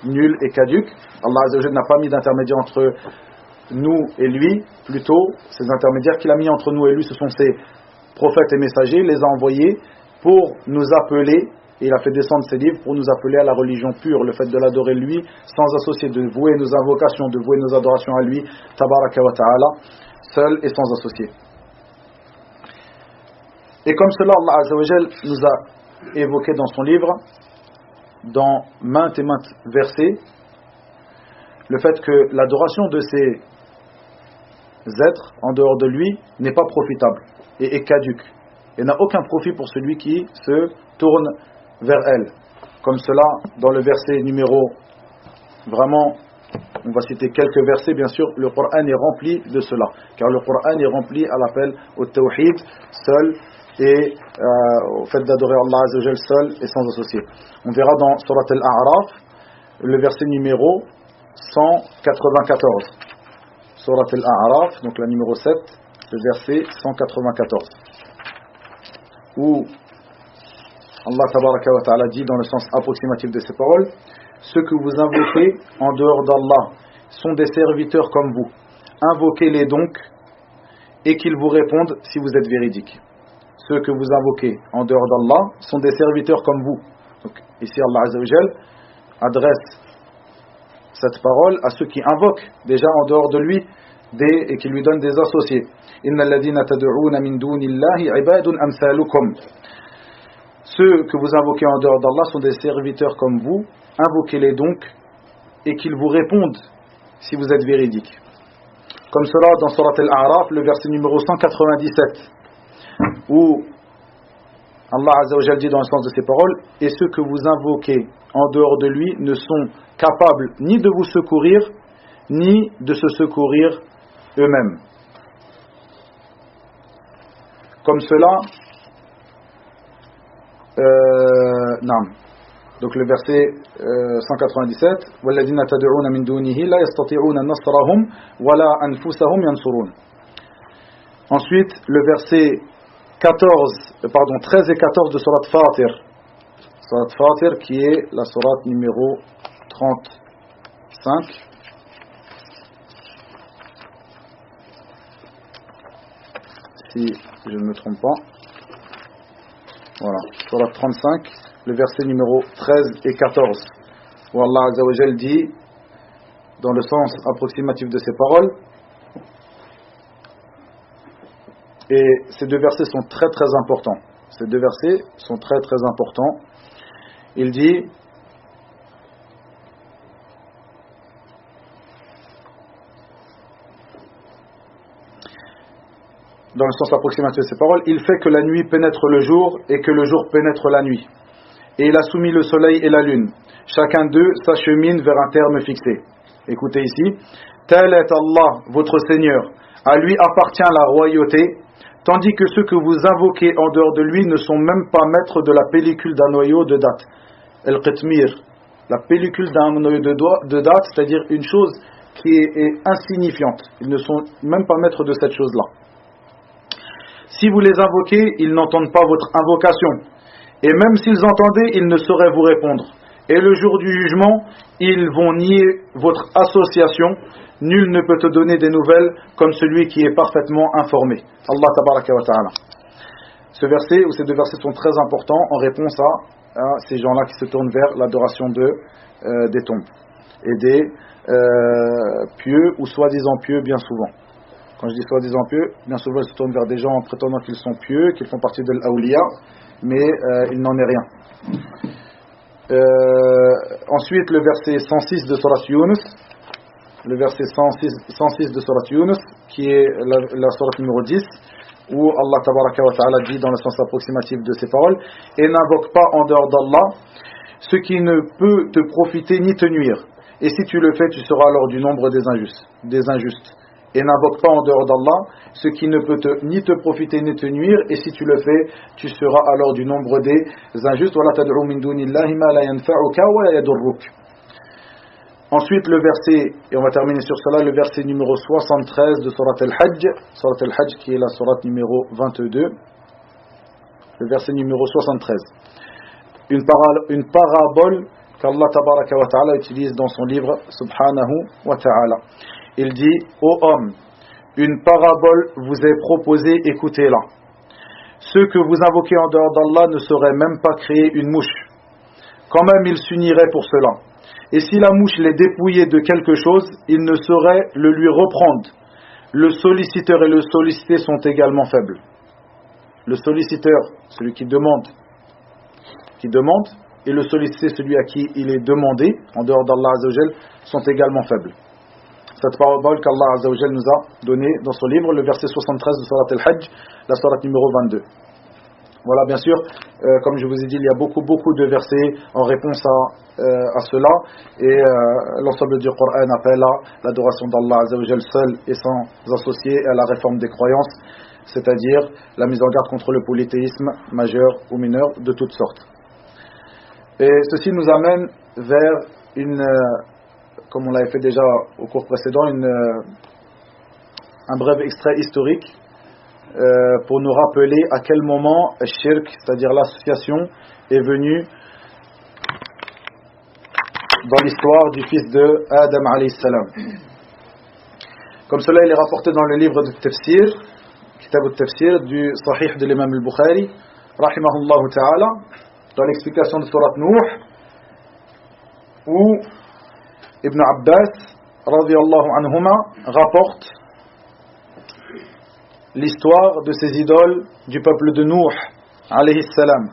nulle et caduque. Allah Azza wa Jalla n'a pas mis d'intermédiaire entre nous et lui, plutôt ces intermédiaires qu'il a mis entre nous et lui, ce sont ses prophètes et messagers, il les a envoyés pour nous appeler. Et il a fait descendre ses livres pour nous appeler à la religion pure, le fait de l'adorer lui, sans associer, de vouer nos invocations, de vouer nos adorations à lui, tabaraka wa ta'ala, seul et sans associer. Et comme cela, Allah Azza wa Jal nous a évoqué dans son livre, dans maintes et maintes versets, le fait que l'adoration de ces êtres en dehors de lui n'est pas profitable et est caduque et n'a aucun profit pour celui qui se tourne vers elle. Comme cela, dans le verset numéro, vraiment, on va citer quelques versets, bien sûr, le Coran est rempli de cela, car le Coran est rempli à l'appel au tawhid, seul, et au fait d'adorer Allah Azza wa Jal seul et sans associé. On verra dans Surat Al-A'raf, le verset numéro 194. Surat Al-A'raf, donc la numéro 7, le verset 194. Où Allah tabaraka wa ta'ala dit dans le sens approximatif de ces paroles: ceux que vous invoquez en dehors d'Allah sont des serviteurs comme vous. Invoquez-les donc et qu'ils vous répondent si vous êtes véridiques. Ceux que vous invoquez en dehors d'Allah sont des serviteurs comme vous. Donc ici Allah Azza wa Jal adresse cette parole à ceux qui invoquent déjà en dehors de lui et qui lui donnent des associés. Innal ladhina tad'una min dunillahi ibadun amsalukum. Ceux que vous invoquez en dehors d'Allah sont des serviteurs comme vous. Invoquez-les donc et qu'ils vous répondent si vous êtes véridiques. Comme cela dans Surat Al-A'raf, le verset numéro 197, où Allah Azza wa Jal dit dans le sens de ces paroles: et ceux que vous invoquez en dehors de lui ne sont capables ni de vous secourir ni de se secourir eux-mêmes. Comme cela, donc le verset 197: وَالَّذِينَ تَدْعُونَ مِن دُونِهِ لَا يَسْتَطِيعُونَ نَصْرَهُمْ وَلَا أَنفُسَهُمْ يَنْصُرُونَ. Ensuite, le verset 13 et 14 de Surat Fatir. Surat Fatir qui est la Surat numéro 35. Si je ne me trompe pas. Voilà, Surat 35, le verset numéro 13 et 14, où Allah Azza wa Jal dit, dans le sens approximatif de ces paroles, et ces deux versets sont très très importants. Ces deux versets sont très très importants. Il dit: dans le sens approximatif de ces paroles, il fait que la nuit pénètre le jour et que le jour pénètre la nuit. Et il a soumis le soleil et la lune. Chacun d'eux s'achemine vers un terme fixé. Écoutez ici: tel est Allah, votre Seigneur. À lui appartient la royauté, tandis que ceux que vous invoquez en dehors de lui ne sont même pas maîtres de la pellicule d'un noyau de date. El-Qitmir, la pellicule d'un noyau de date, c'est-à-dire une chose qui est insignifiante. Ils ne sont même pas maîtres de cette chose-là. Si vous les invoquez, ils n'entendent pas votre invocation. Et même s'ils entendaient, ils ne sauraient vous répondre. Et le jour du jugement, ils vont nier votre association. Nul ne peut te donner des nouvelles comme celui qui est parfaitement informé. Allah tabaraka wa ta'ala. Ce verset, ou ces deux versets sont très importants en réponse à ces gens-là qui se tournent vers l'adoration des tombes. Et des pieux, ou soi-disant pieux, bien souvent. Quand je dis soi-disant pieux, bien souvent ils se tournent vers des gens en prétendant qu'ils sont pieux, qu'ils font partie de l'Awliya, mais il n'en est rien. Ensuite, le verset 106 de Surat Yunus, le verset 106 de Surat Yunus, qui est la Surat numéro 10, où Allah tabaraka wa ta'ala dit dans le sens approximatif de ces paroles: et n'invoque pas en dehors d'Allah ce qui ne peut te profiter ni te nuire, et si tu le fais, tu seras alors du nombre des injustes. Et n'invoque pas en dehors d'Allah ce qui ne peut ni te profiter ni te nuire, et si tu le fais, tu seras alors du nombre des injustes. وَلَا تَدْعُوا مِن دُونِ اللَّهِ مَا لَا يَنْفَعُكَ وَلَا يَضُرُّكَ. Ensuite, le verset, et on va terminer sur cela, le verset numéro 73 de Surat Al-Hajj, Surat Al-Hajj qui est la Surat numéro 22, le verset numéro 73. Une parabole qu'Allah tabaraka wa ta'ala utilise dans son livre Subhanahu wa ta'ala. Il dit: ô homme, une parabole vous est proposée, écoutez-la. Ceux que vous invoquez en dehors d'Allah ne sauraient même pas créer une mouche. Quand même, ils s'uniraient pour cela. Et si la mouche les dépouillait de quelque chose, ils ne sauraient le lui reprendre. Le solliciteur et le sollicité sont également faibles. Le solliciteur, celui qui demande, et le sollicité, celui à qui il est demandé, en dehors d'Allah Azza wa Jal, sont également faibles. Cette parabole qu'Allah Azza wa Jal nous a donnée dans son livre, le verset 73 de Surat Al-Hajj, la Surat numéro 22. Voilà, bien sûr, comme je vous ai dit, il y a beaucoup de versets en réponse à cela, et l'ensemble du Coran appelle à l'adoration d'Allah Azza wa Jal seul et sans associé, à la réforme des croyances, c'est-à-dire la mise en garde contre le polythéisme majeur ou mineur de toutes sortes. Et ceci nous amène vers comme on l'avait fait déjà au cours précédent, un bref extrait historique pour nous rappeler à quel moment le shirk, c'est-à-dire l'association, est venu dans l'histoire du fils de Adam alayhi salam. Comme cela, il est rapporté dans le livre de Tafsir, Kitab al-Tafsir, du Sahih de l'imam al-Bukhari, rahimahullah ta'ala, dans l'explication de Surat Nuh, où Ibn Abbas, radiyallahu anhuma, rapporte l'histoire de ces idoles du peuple de Nuh, alayhi salam.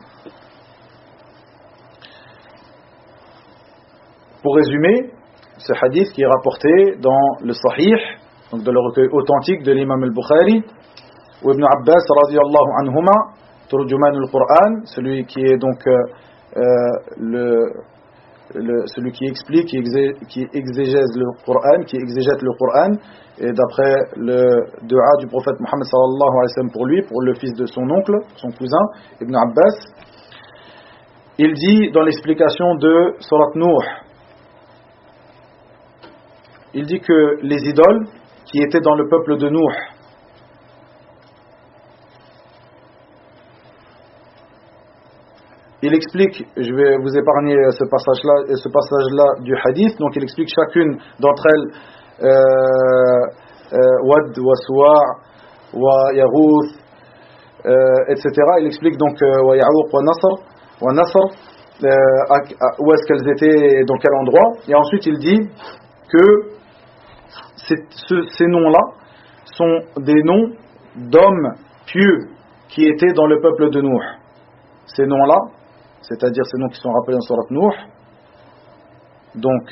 Pour résumer, ce hadith qui est rapporté dans le Sahih, donc dans le recueil authentique de l'imam al-Bukhari, où Ibn Abbas, radiyallahu anhuma, Turjuman al-Qur'an, celui qui est donc celui qui explique, qui exégèse le Coran, qui exégète le Coran, et d'après le dua du prophète Mohammed sallallahu alayhi wa sallam pour lui, pour le fils de son oncle, son cousin, Ibn Abbas, il dit dans l'explication de Surat Nuh, il dit que les idoles qui étaient dans le peuple de Nuh, il explique, je vais vous épargner ce passage-là du hadith, donc il explique chacune d'entre elles, Wad, wa Suwa', wa Yaghouth, etc. Il explique donc wa Ya'uq, wa Nasr, où est-ce qu'elles étaient, dans quel endroit, et ensuite il dit que ces noms-là sont des noms d'hommes pieux qui étaient dans le peuple de Nuh. Ces noms-là, c'est-à-dire ces noms qui sont rappelés dans Surat Nuh, donc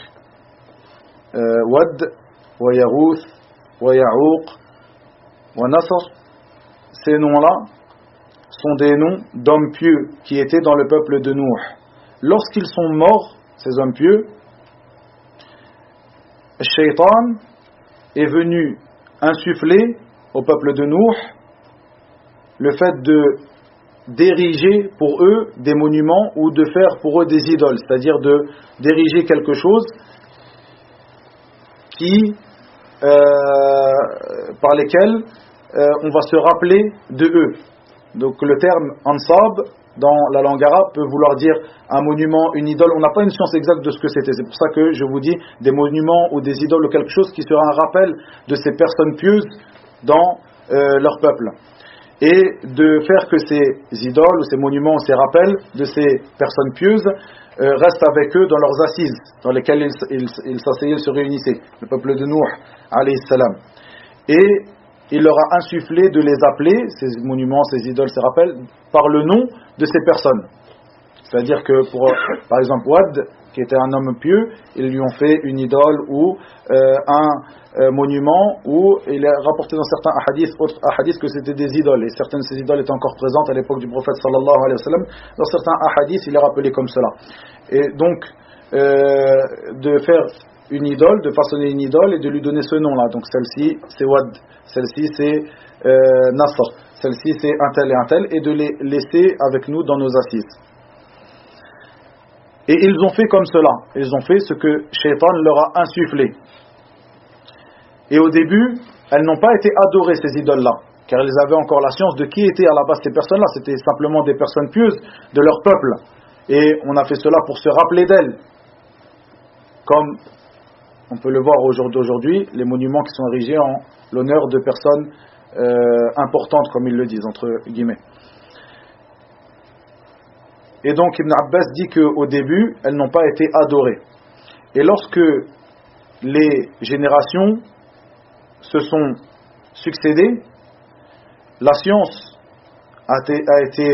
Wad, wa Yaghouth, wa Ya'uq, wa Nasr, ces noms-là sont des noms d'hommes pieux qui étaient dans le peuple de Nuh. Lorsqu'ils sont morts, ces hommes pieux, le Shaitan est venu insuffler au peuple de Nuh le fait de d'ériger pour eux des monuments ou de faire pour eux des idoles, c'est-à-dire d'ériger quelque chose par lesquels on va se rappeler de eux. Donc le terme ansab dans la langue arabe peut vouloir dire un monument, une idole. On n'a pas une science exacte de ce que c'était. C'est pour ça que je vous dis des monuments ou des idoles ou quelque chose qui sera un rappel de ces personnes pieuses dans leur peuple. Et de faire que ces idoles ou ces monuments ou ces rappels de ces personnes pieuses restent avec eux dans leurs assises dans lesquelles ils s'asseyaient, ils se réunissaient, le peuple de Nuh alayhi salam. Et il leur a insufflé de les appeler, ces monuments, ces idoles, ces rappels, par le nom de ces personnes. C'est-à-dire que pour, par exemple, Wad, qui était un homme pieux, ils lui ont fait une idole ou un monument, où il est rapporté dans certains hadiths, autres hadiths, que c'était des idoles, et certaines de ces idoles étaient encore présentes à l'époque du prophète sallallahu alayhi wa sallam. Dans certains hadiths, il est rappelé comme cela. Et donc, de faire une idole, de façonner une idole et de lui donner ce nom-là. Donc celle-ci c'est Wad, celle-ci c'est Nasr, celle-ci c'est un tel, et de les laisser avec nous dans nos assises. Et ils ont fait comme cela, ils ont fait ce que Shaitan leur a insufflé. Et au début, elles n'ont pas été adorées, ces idoles-là, car ils avaient encore la science de qui étaient à la base ces personnes-là. C'était simplement des personnes pieuses de leur peuple. Et on a fait cela pour se rappeler d'elles. Comme on peut le voir aujourd'hui, les monuments qui sont érigés en l'honneur de personnes importantes, comme ils le disent, entre guillemets. Et donc Ibn Abbas dit qu'au début, elles n'ont pas été adorées. Et lorsque les générations se sont succédées, la science a été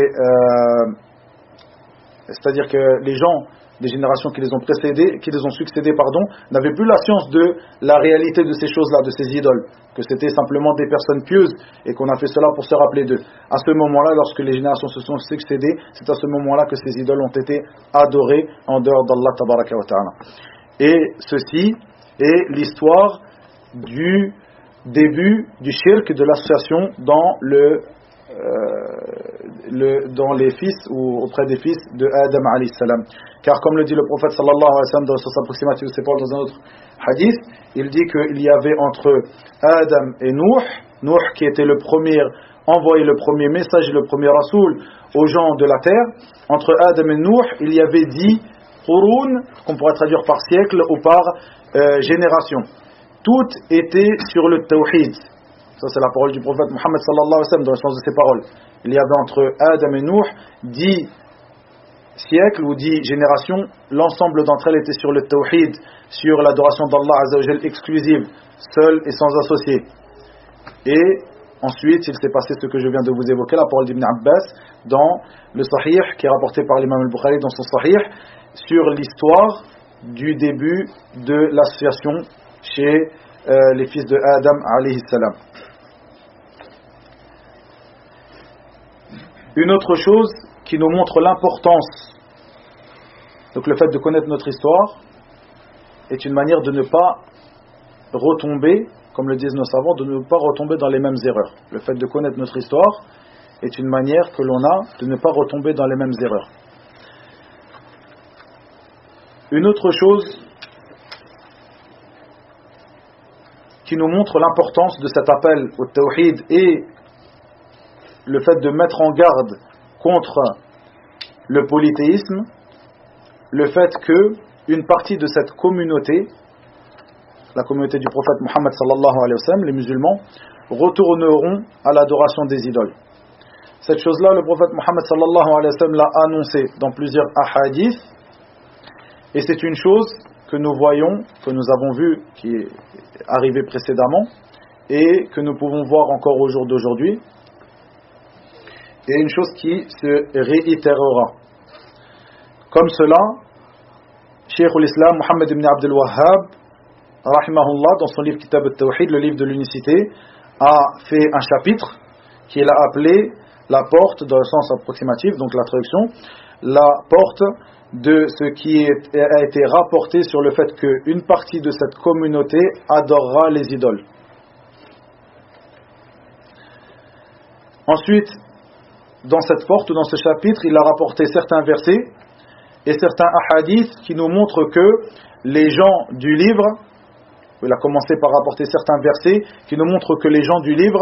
c'est-à-dire que les gens des générations qui les ont précédées, qui les ont succédées, n'avaient plus la science de la réalité de ces choses-là, de ces idoles, que c'était simplement des personnes pieuses et qu'on a fait cela pour se rappeler d'eux. À ce moment-là, lorsque les générations se sont succédées, c'est à ce moment-là que ces idoles ont été adorées en dehors d'Allah tabaraka wa ta'ala. Et ceci est l'histoire du début du shirk, de l'association dans dans les fils ou auprès des fils de Adam alayhi salam. Car comme le dit le prophète sallallahu alayhi wa sallam dans son approximatif dans un autre hadith, il dit qu'il y avait entre Adam et Nuh qui était le premier envoyé le premier message et le premier rasoul aux gens de la terre, entre Adam et Nuh, il y avait 10 qurun, qu'on pourrait traduire par siècle ou par génération. Toutes étaient sur le tawhid. Ça, c'est la parole du prophète Muhammad sallallahu alayhi wa sallam dans le sens de ses paroles. Il y avait entre Adam et Nuh 10 siècles ou 10 générations. L'ensemble d'entre elles étaient sur le tawhid, sur l'adoration d'Allah azza wa jal exclusive, seule et sans associé. Et ensuite, il s'est passé ce que je viens de vous évoquer, la parole d'Ibn Abbas dans le Sahih, qui est rapporté par l'imam al-Bukhari dans son Sahih, sur l'histoire du début de l'association chez les fils de Adam alayhi salam. Une autre chose qui nous montre l'importance, donc le fait de connaître notre histoire, est une manière de ne pas retomber, comme le disent nos savants, de ne pas retomber dans les mêmes erreurs. Le fait de connaître notre histoire est une manière que l'on a de ne pas retomber dans les mêmes erreurs. Une autre chose qui nous montre l'importance de cet appel au tawhid et le fait de mettre en garde contre le polythéisme, le fait que une partie de cette communauté, la communauté du prophète Muhammad sallallahu alayhi wa sallam, les musulmans, retourneront à l'adoration des idoles. Cette chose-là, le prophète Muhammad sallallahu alayhi wa sallam l'a annoncé dans plusieurs ahadiths, et c'est une chose que nous voyons, que nous avons vu, qui est arrivée précédemment, et que nous pouvons voir encore au jour d'aujourd'hui, et une chose qui se réitérera. Comme cela, Cheikh al-Islam Muhammad ibn Abdul Wahhab, rahimahullah, dans son livre Kitab al-Tawhid, le livre de l'unicité, a fait un chapitre qu'il a appelé la porte, dans le sens approximatif, donc la traduction, la porte de ce qui a été rapporté sur le fait qu'une partie de cette communauté adorera les idoles. Ensuite, dans cette porte, dans ce chapitre, il a rapporté certains versets et certains ahadiths qui nous montrent que les gens du livre, il a commencé par rapporter certains versets qui nous montrent que les gens du livre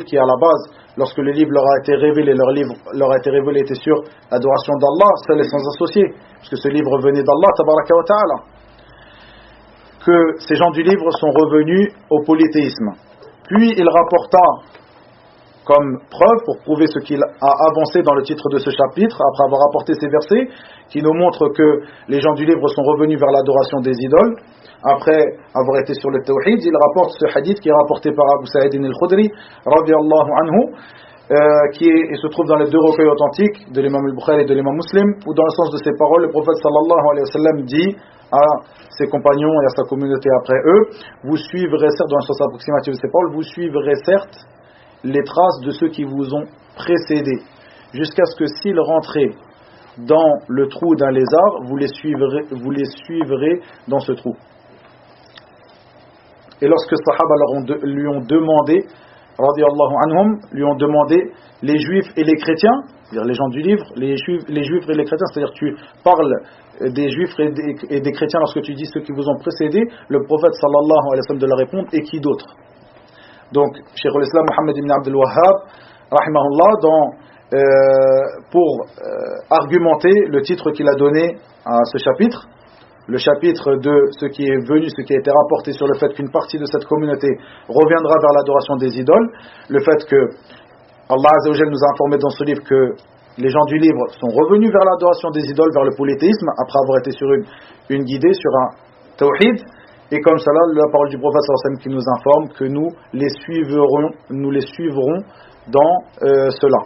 qui à la base, lorsque le livre leur a été révélé, leur livre leur a été révélé était sur l'adoration d'Allah, seul et sans associé, puisque ce livre venait d'Allah, tabaraka wa ta'ala, que ces gens du livre sont revenus au polythéisme. Puis il rapporta comme preuve, pour prouver ce qu'il a avancé dans le titre de ce chapitre, après avoir apporté ces versets, qui nous montrent que les gens du livre sont revenus vers l'adoration des idoles, après avoir été sur le tawhid. Il rapporte ce hadith qui est rapporté par Abu Sa'id al-Khudri, radiyallahu anhu, et se trouve dans les deux recueils authentiques de l'imam al-Bukhari et de l'imam Muslim, où dans le sens de ces paroles, le prophète sallallahu alayhi wa sallam dit à ses compagnons et à sa communauté après eux, vous suivrez certes, dans le sens approximatif de ces paroles, vous suivrez certes les traces de ceux qui vous ont précédés, jusqu'à ce que s'ils rentraient dans le trou d'un lézard, vous les suivrez dans ce trou. Et lorsque les Sahaba lui ont demandé, radiyallahu anhum, lui ont demandé les juifs et les chrétiens, c'est-à-dire les gens du livre, les juifs et les chrétiens, c'est-à-dire tu parles des juifs et des chrétiens lorsque tu dis ceux qui vous ont précédés, le prophète sallallahu alayhi wa sallam de leur répondre, et qui d'autre? Donc, Cheikh al-Islam Muhammad ibn Abdul Wahhab, rahimahullah, pour argumenter le titre qu'il a donné à ce chapitre, le chapitre de ce qui est venu, ce qui a été rapporté sur le fait qu'une partie de cette communauté reviendra vers l'adoration des idoles, le fait que Allah Azza wa Jal nous a informé dans ce livre que les gens du livre sont revenus vers l'adoration des idoles, vers le polythéisme, après avoir été sur une guidée, sur un tawhid. Et comme cela, la parole du prophète sallallahu alayhi wa sallam qui nous informe que nous les suivrons dans cela.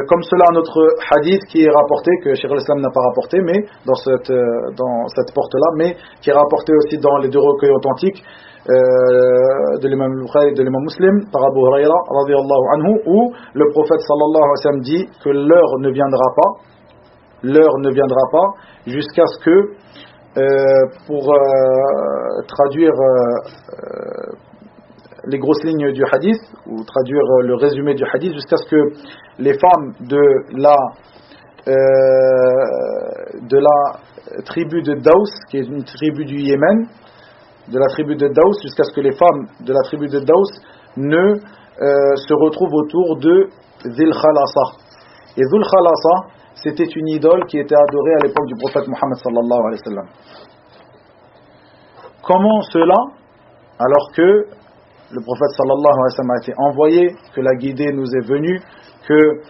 Comme cela, un autre hadith qui est rapporté, que Cheikh al-Islam n'a pas rapporté, mais dans cette porte-là, mais qui est rapporté aussi dans les deux recueils authentiques de l'imam al-Bukhari et de l'imam Muslim, par Abu Huraira, radiyallahu anhu, où le prophète sallallahu alayhi wa sallam dit que l'heure ne viendra pas, jusqu'à ce que pour traduire les grosses lignes du hadith, ou traduire le résumé du hadith, jusqu'à ce que les femmes de la tribu de Daous, qui est une tribu du Yémen, jusqu'à ce que les femmes de la tribu de Daous ne se retrouve autour de Dhul Khalasa. Et Dhul Khalasa, c'était une idole qui était adorée à l'époque du prophète Mohammed sallallahu alayhi wa sallam. Comment cela, alors que le prophète sallallahu alayhi wa sallam a été envoyé, que la guidée nous est venue, que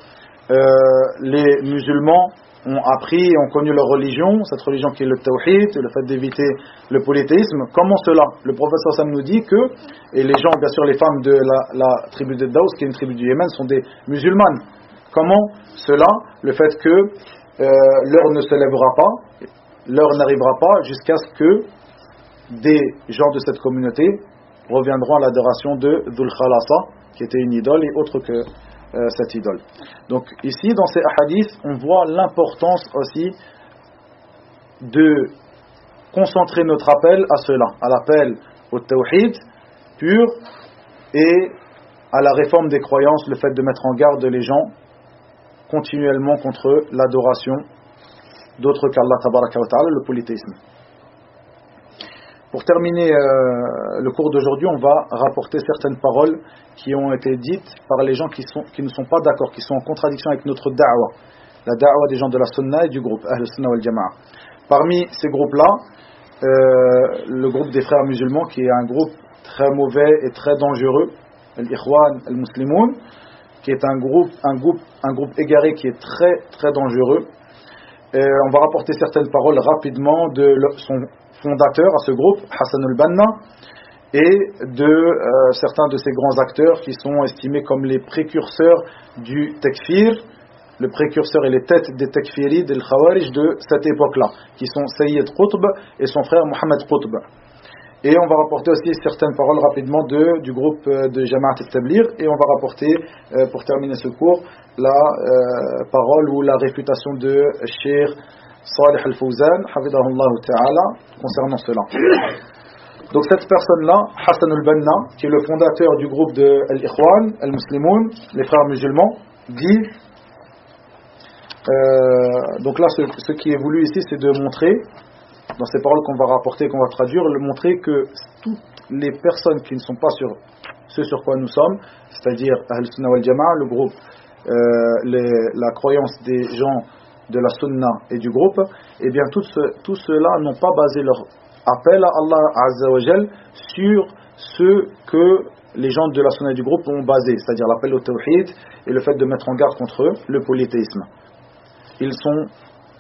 les musulmans ont appris et ont connu leur religion, cette religion qui est le tawhid, le fait d'éviter le polythéisme. Comment cela? Le prophète sallallahu alayhi wa sallam nous dit que, et les gens, bien sûr les femmes de la tribu de Daous, qui est une tribu du Yémen, sont des musulmanes. Comment cela? Le fait que l'heure ne se lèvera pas, l'heure n'arrivera pas jusqu'à ce que des gens de cette communauté reviendront à l'adoration de Dhul Khalasa, qui était une idole et autre que cette idole. Donc ici, dans ces hadiths, on voit l'importance aussi de concentrer notre appel à cela, à l'appel au tawhid pur et à la réforme des croyances, le fait de mettre en garde les gens continuellement contre l'adoration d'autres qu'Allah tabaraka wa ta'ala, le polythéisme. Pour terminer le cours d'aujourd'hui, on va rapporter certaines paroles qui ont été dites par les gens qui ne sont pas d'accord, qui sont en contradiction avec notre da'wa, la da'wa des gens de la sunna et du groupe Ahl Sunnah wal Jama'a. Parmi ces groupes-là, le groupe des frères musulmans, qui est un groupe très mauvais et très dangereux, Al-Ikhwan Al-Muslimoun, qui est un groupe égaré qui est très très dangereux. On va rapporter certaines paroles rapidement de son fondateur à ce groupe, Hassan al-Banna, et de certains de ses grands acteurs qui sont estimés comme les précurseurs du takfir, le précurseur et les têtes des takfiris, des khawarij de cette époque-là, qui sont Sayyid Qutb et son frère Mohamed Qutb. Et on va rapporter aussi certaines paroles rapidement du groupe de Jama'at al-Tabligh, et on va rapporter, pour terminer ce cours, la parole ou la réfutation de Cheikh Salih al-Fawzan, hafidahullah ta'ala, concernant cela. Donc cette personne-là, Hassan al-Banna, qui est le fondateur du groupe de Al-Ikhwan, Al-Muslimoun, les frères musulmans, dit, donc là ce qui est voulu ici, c'est de montrer, dans ces paroles qu'on va rapporter, qu'on va traduire, montrer que toutes les personnes qui ne sont pas sur ce sur quoi nous sommes, c'est-à-dire Ahl Sunnah wal Jama'a, le groupe, la croyance des gens de la Sunna et du groupe, et bien tout cela n'ont pas basé leur appel à Allah Azza wa Jal sur ce que les gens de la Sunna et du groupe ont basé, c'est-à-dire l'appel au tawhid et le fait de mettre en garde contre le polythéisme. Ils sont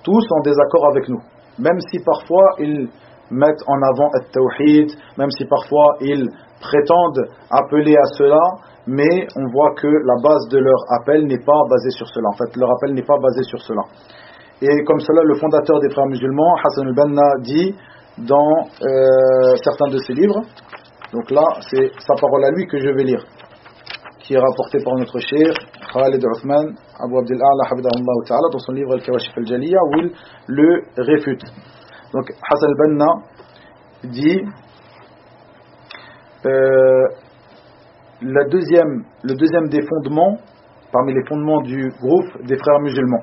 tous en désaccord avec nous, même si parfois ils mettent en avant le tawhid, même si parfois ils prétendent appeler à cela, mais on voit que la base de leur appel n'est pas basée sur cela. En fait, leur appel n'est pas basé sur cela. Et comme cela, le fondateur des frères musulmans, Hassan al-Banna, dit dans certains de ses livres, donc là, c'est sa parole à lui que je vais lire, qui est rapportée par notre cheikh Khalid Uthman Abu Abdel A'la hafidahullah ta'ala dans son livre Al-Kawashif al-Jaliya, où il le réfute. Donc Hassan al-Banna dit le deuxième des fondements, parmi les fondements du groupe des frères musulmans,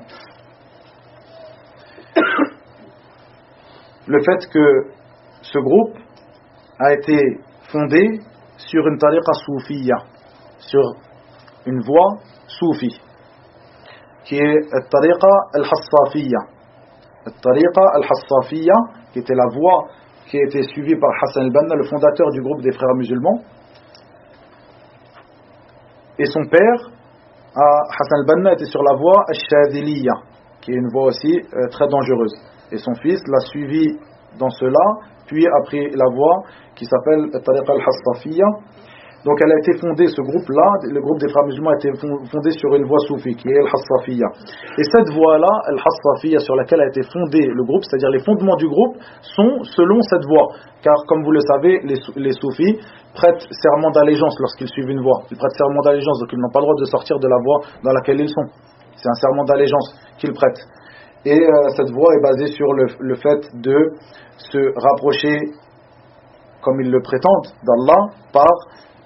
le fait que ce groupe a été fondé sur une tariqa soufiyya, sur une voie soufi, qui est la tariqa al-Hassafiyya. La tariqa al-Hassafiyya, qui était la voie qui a été suivie par Hassan al-Banna, le fondateur du groupe des frères musulmans. Et son père, Hassan al-Banna, était sur la voie al-Shadhiliyya, qui est une voie aussi très dangereuse. Et son fils l'a suivi dans cela, puis a pris la voie qui s'appelle Tariqa al-Hassafiyya. Donc elle a été fondée, ce groupe-là, le groupe des frères musulmans a été fondé sur une voie soufie, qui est al-Hassafiyya. Et cette voie-là, al-Hassafiyya, sur laquelle a été fondé le groupe, c'est-à-dire les fondements du groupe, sont selon cette voie. Car comme vous le savez, les soufis prêtent serment d'allégeance lorsqu'ils suivent une voie. Ils prêtent serment d'allégeance, donc ils n'ont pas le droit de sortir de la voie dans laquelle ils sont. C'est un serment d'allégeance qu'ils prêtent. Et cette voie est basée sur le fait de se rapprocher, comme ils le prétendent, d'Allah par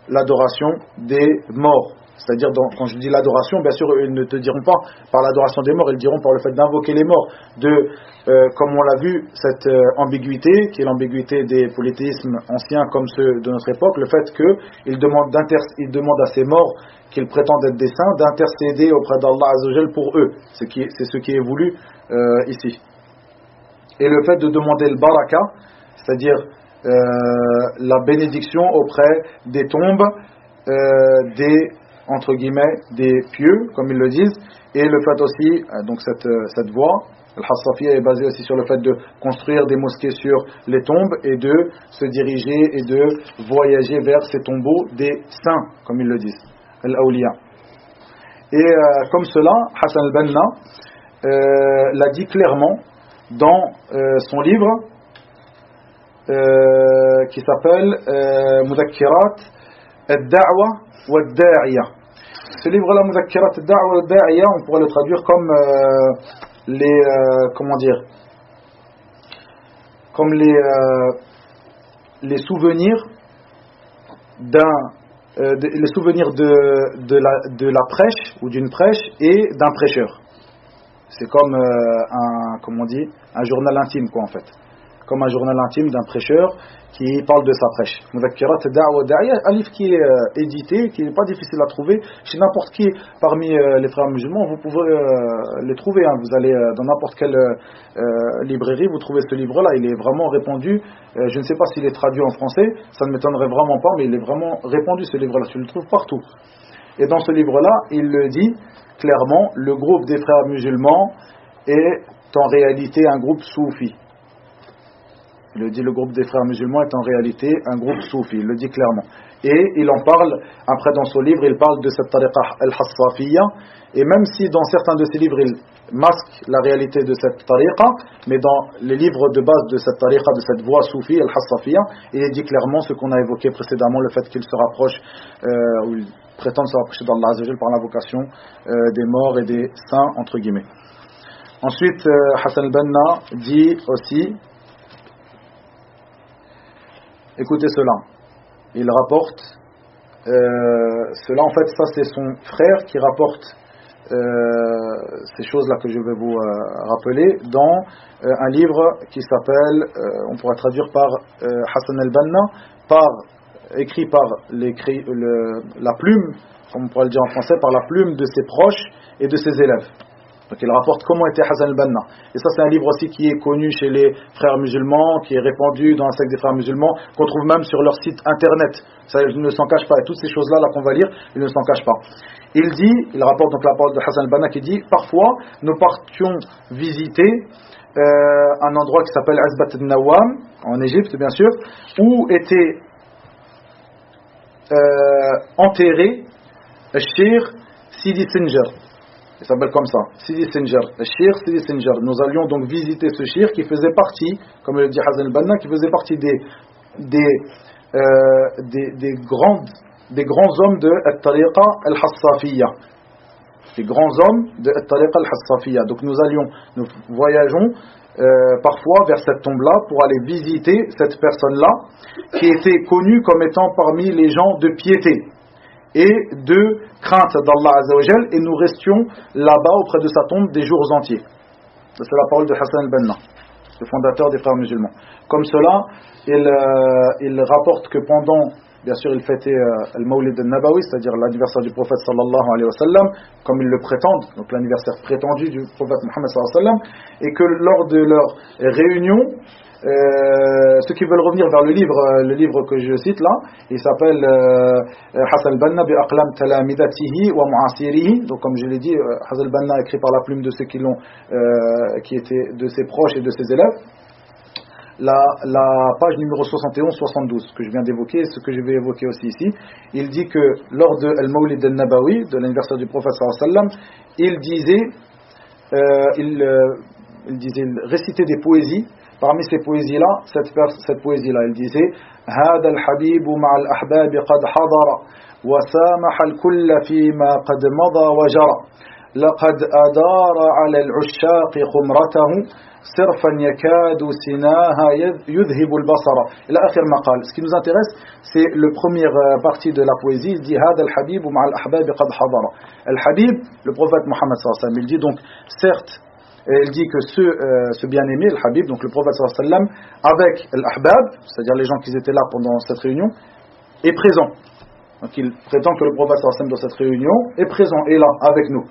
l'adoration des morts, C'est-à-dire, quand je dis l'adoration, bien sûr, ils ne te diront pas par l'adoration des morts, ils diront par le fait d'invoquer les morts, comme on l'a vu, cette ambiguïté, qui est l'ambiguïté des polythéismes anciens comme ceux de notre époque, le fait qu'ils demandent à ces morts, qu'ils prétendent être des saints, d'intercéder auprès d'Allah Azzawajal pour eux. C'est ce qui est voulu ici. Et le fait de demander le baraka, c'est-à-dire la bénédiction auprès des tombes, entre guillemets, des pieux, comme ils le disent, et le fait aussi, donc cette voie, Al-Hassafiyya est basée aussi sur le fait de construire des mosquées sur les tombes et de se diriger et de voyager vers ces tombeaux des saints, comme ils le disent, Al-Awliya. Et comme cela, Hassan al-Banna l'a dit clairement dans son livre qui s'appelle Mudhakkirat ad-Da'wa wa ad-Da'iya. Ce livre-là, Mudhakkirat ad-Da'wa wa ad-Da'iya, on pourrait le traduire comme les souvenirs les souvenirs de la prêche ou d'une prêche et d'un prêcheur. C'est comme un journal intime, quoi, en fait. Comme un journal intime d'un prêcheur qui parle de sa prêche. Mudhakkirat ad-Da'wa ad-Da'iya, un livre qui est édité, qui n'est pas difficile à trouver chez n'importe qui parmi les frères musulmans. Vous pouvez les trouver, hein. Vous allez dans n'importe quelle librairie, vous trouvez ce livre-là. Il est vraiment répandu. Je ne sais pas s'il est traduit en français, ça ne m'étonnerait vraiment pas, mais il est vraiment répandu, ce livre-là. Tu le trouves partout. Et dans ce livre-là, il le dit clairement, le groupe des frères musulmans est en réalité un groupe soufi. Il le dit, le groupe des frères musulmans est en réalité un groupe soufi, il le dit clairement. Et il en parle, après dans son livre, il parle de cette tariqa al-Hassafiyya, et même si dans certains de ses livres, il masque la réalité de cette tariqa, mais dans les livres de base de cette tariqa, de cette voie soufi, al-Hassafiyya, il dit clairement ce qu'on a évoqué précédemment, le fait qu'il se rapproche, ou il prétend se rapprocher d'Allah Azzawajal par l'invocation des morts et des saints, entre guillemets. Ensuite, Hassan al-Banna dit aussi, écoutez cela, il rapporte cela, en fait ça c'est son frère qui rapporte ces choses là que je vais vous rappeler dans un livre qui s'appelle, on pourra traduire par Hassan al-Banna, écrit par la plume, comme on pourrait le dire en français, par la plume de ses proches et de ses élèves. Donc il rapporte comment était Hassan al-Banna. Et ça c'est un livre aussi qui est connu chez les frères musulmans, qui est répandu dans la secte des frères musulmans, qu'on trouve même sur leur site internet. Ça il ne s'en cache pas. Et toutes ces choses-là qu'on va lire, il ne s'en cache pas. Il rapporte donc la parole de Hassan al-Banna qui dit, parfois nous partions visiter un endroit qui s'appelle Azbat al-Nawam, en Égypte bien sûr, où était enterré le Shir Sidi Sinjar. Il s'appelle comme ça, Sidi Sinjar, le Shir Sidi Sinjar. Nous allions donc visiter ce Shir qui faisait partie, comme le dit Hassan al-Banna, qui faisait partie des grands hommes de At-Tariqa al-Hassafiyya. Les grands hommes de At-Tariqa al-Hassafiyya. Donc nous voyageons parfois vers cette tombe-là pour aller visiter cette personne-là qui était connue comme étant parmi les gens de piété et de crainte d'Allah Azzawajal, et nous restions là-bas auprès de sa tombe des jours entiers. C'est la parole de Hassan al-Banna, le fondateur des frères musulmans. Comme cela, il rapporte que pendant, bien sûr, il fêtait al-Mawlid al-Nabawi, c'est-à-dire l'anniversaire du prophète sallallahu alayhi wa sallam, comme ils le prétendent, donc l'anniversaire prétendu du prophète Muhammad sallallahu alayhi wa sallam, et que lors de leur réunion, ceux qui veulent revenir vers le livre que je cite là, il s'appelle Hassan al-Banna bi aqlam talamidatihi wa mu'asirihi. Donc comme je l'ai dit, Hassan al-Banna écrit par la plume de ceux qui étaient de ses proches et de ses élèves. La page numéro 71-72 que je viens d'évoquer, ce que je vais évoquer aussi ici, il dit que lors de Al-Mawlid al-Nabawi, de l'anniversaire du prophète sallallahu alayhi wa sallam, il récitait des poésies. Parmi ces poésies-là, cette poésie-là, il disait هذا الحبيب مع الأحباب قد حضر وسامح الكل فيما قد مضى وجرى لقد أدار على العشاق خمرته صرفا يكاد سناها يذهب البصر إلى آخر ما قال. Ce qui nous intéresse, c'est le première partie de la poésie. Il dit هذا الحبيب مع الأحباب قد حضر. Al-Habib, le prophète Mohammed sallallahu alayhi wa sallam, il dit donc, certes, il dit que ce bien-aimé, le Habib, donc le prophète sallallahu alayhi wa sallam, avec l'Ahbab, c'est-à-dire les gens qui étaient là pendant cette réunion, est présent. Donc il prétend que le prophète sallallahu alayhi wa sallam dans cette réunion est présent, est là, avec nous.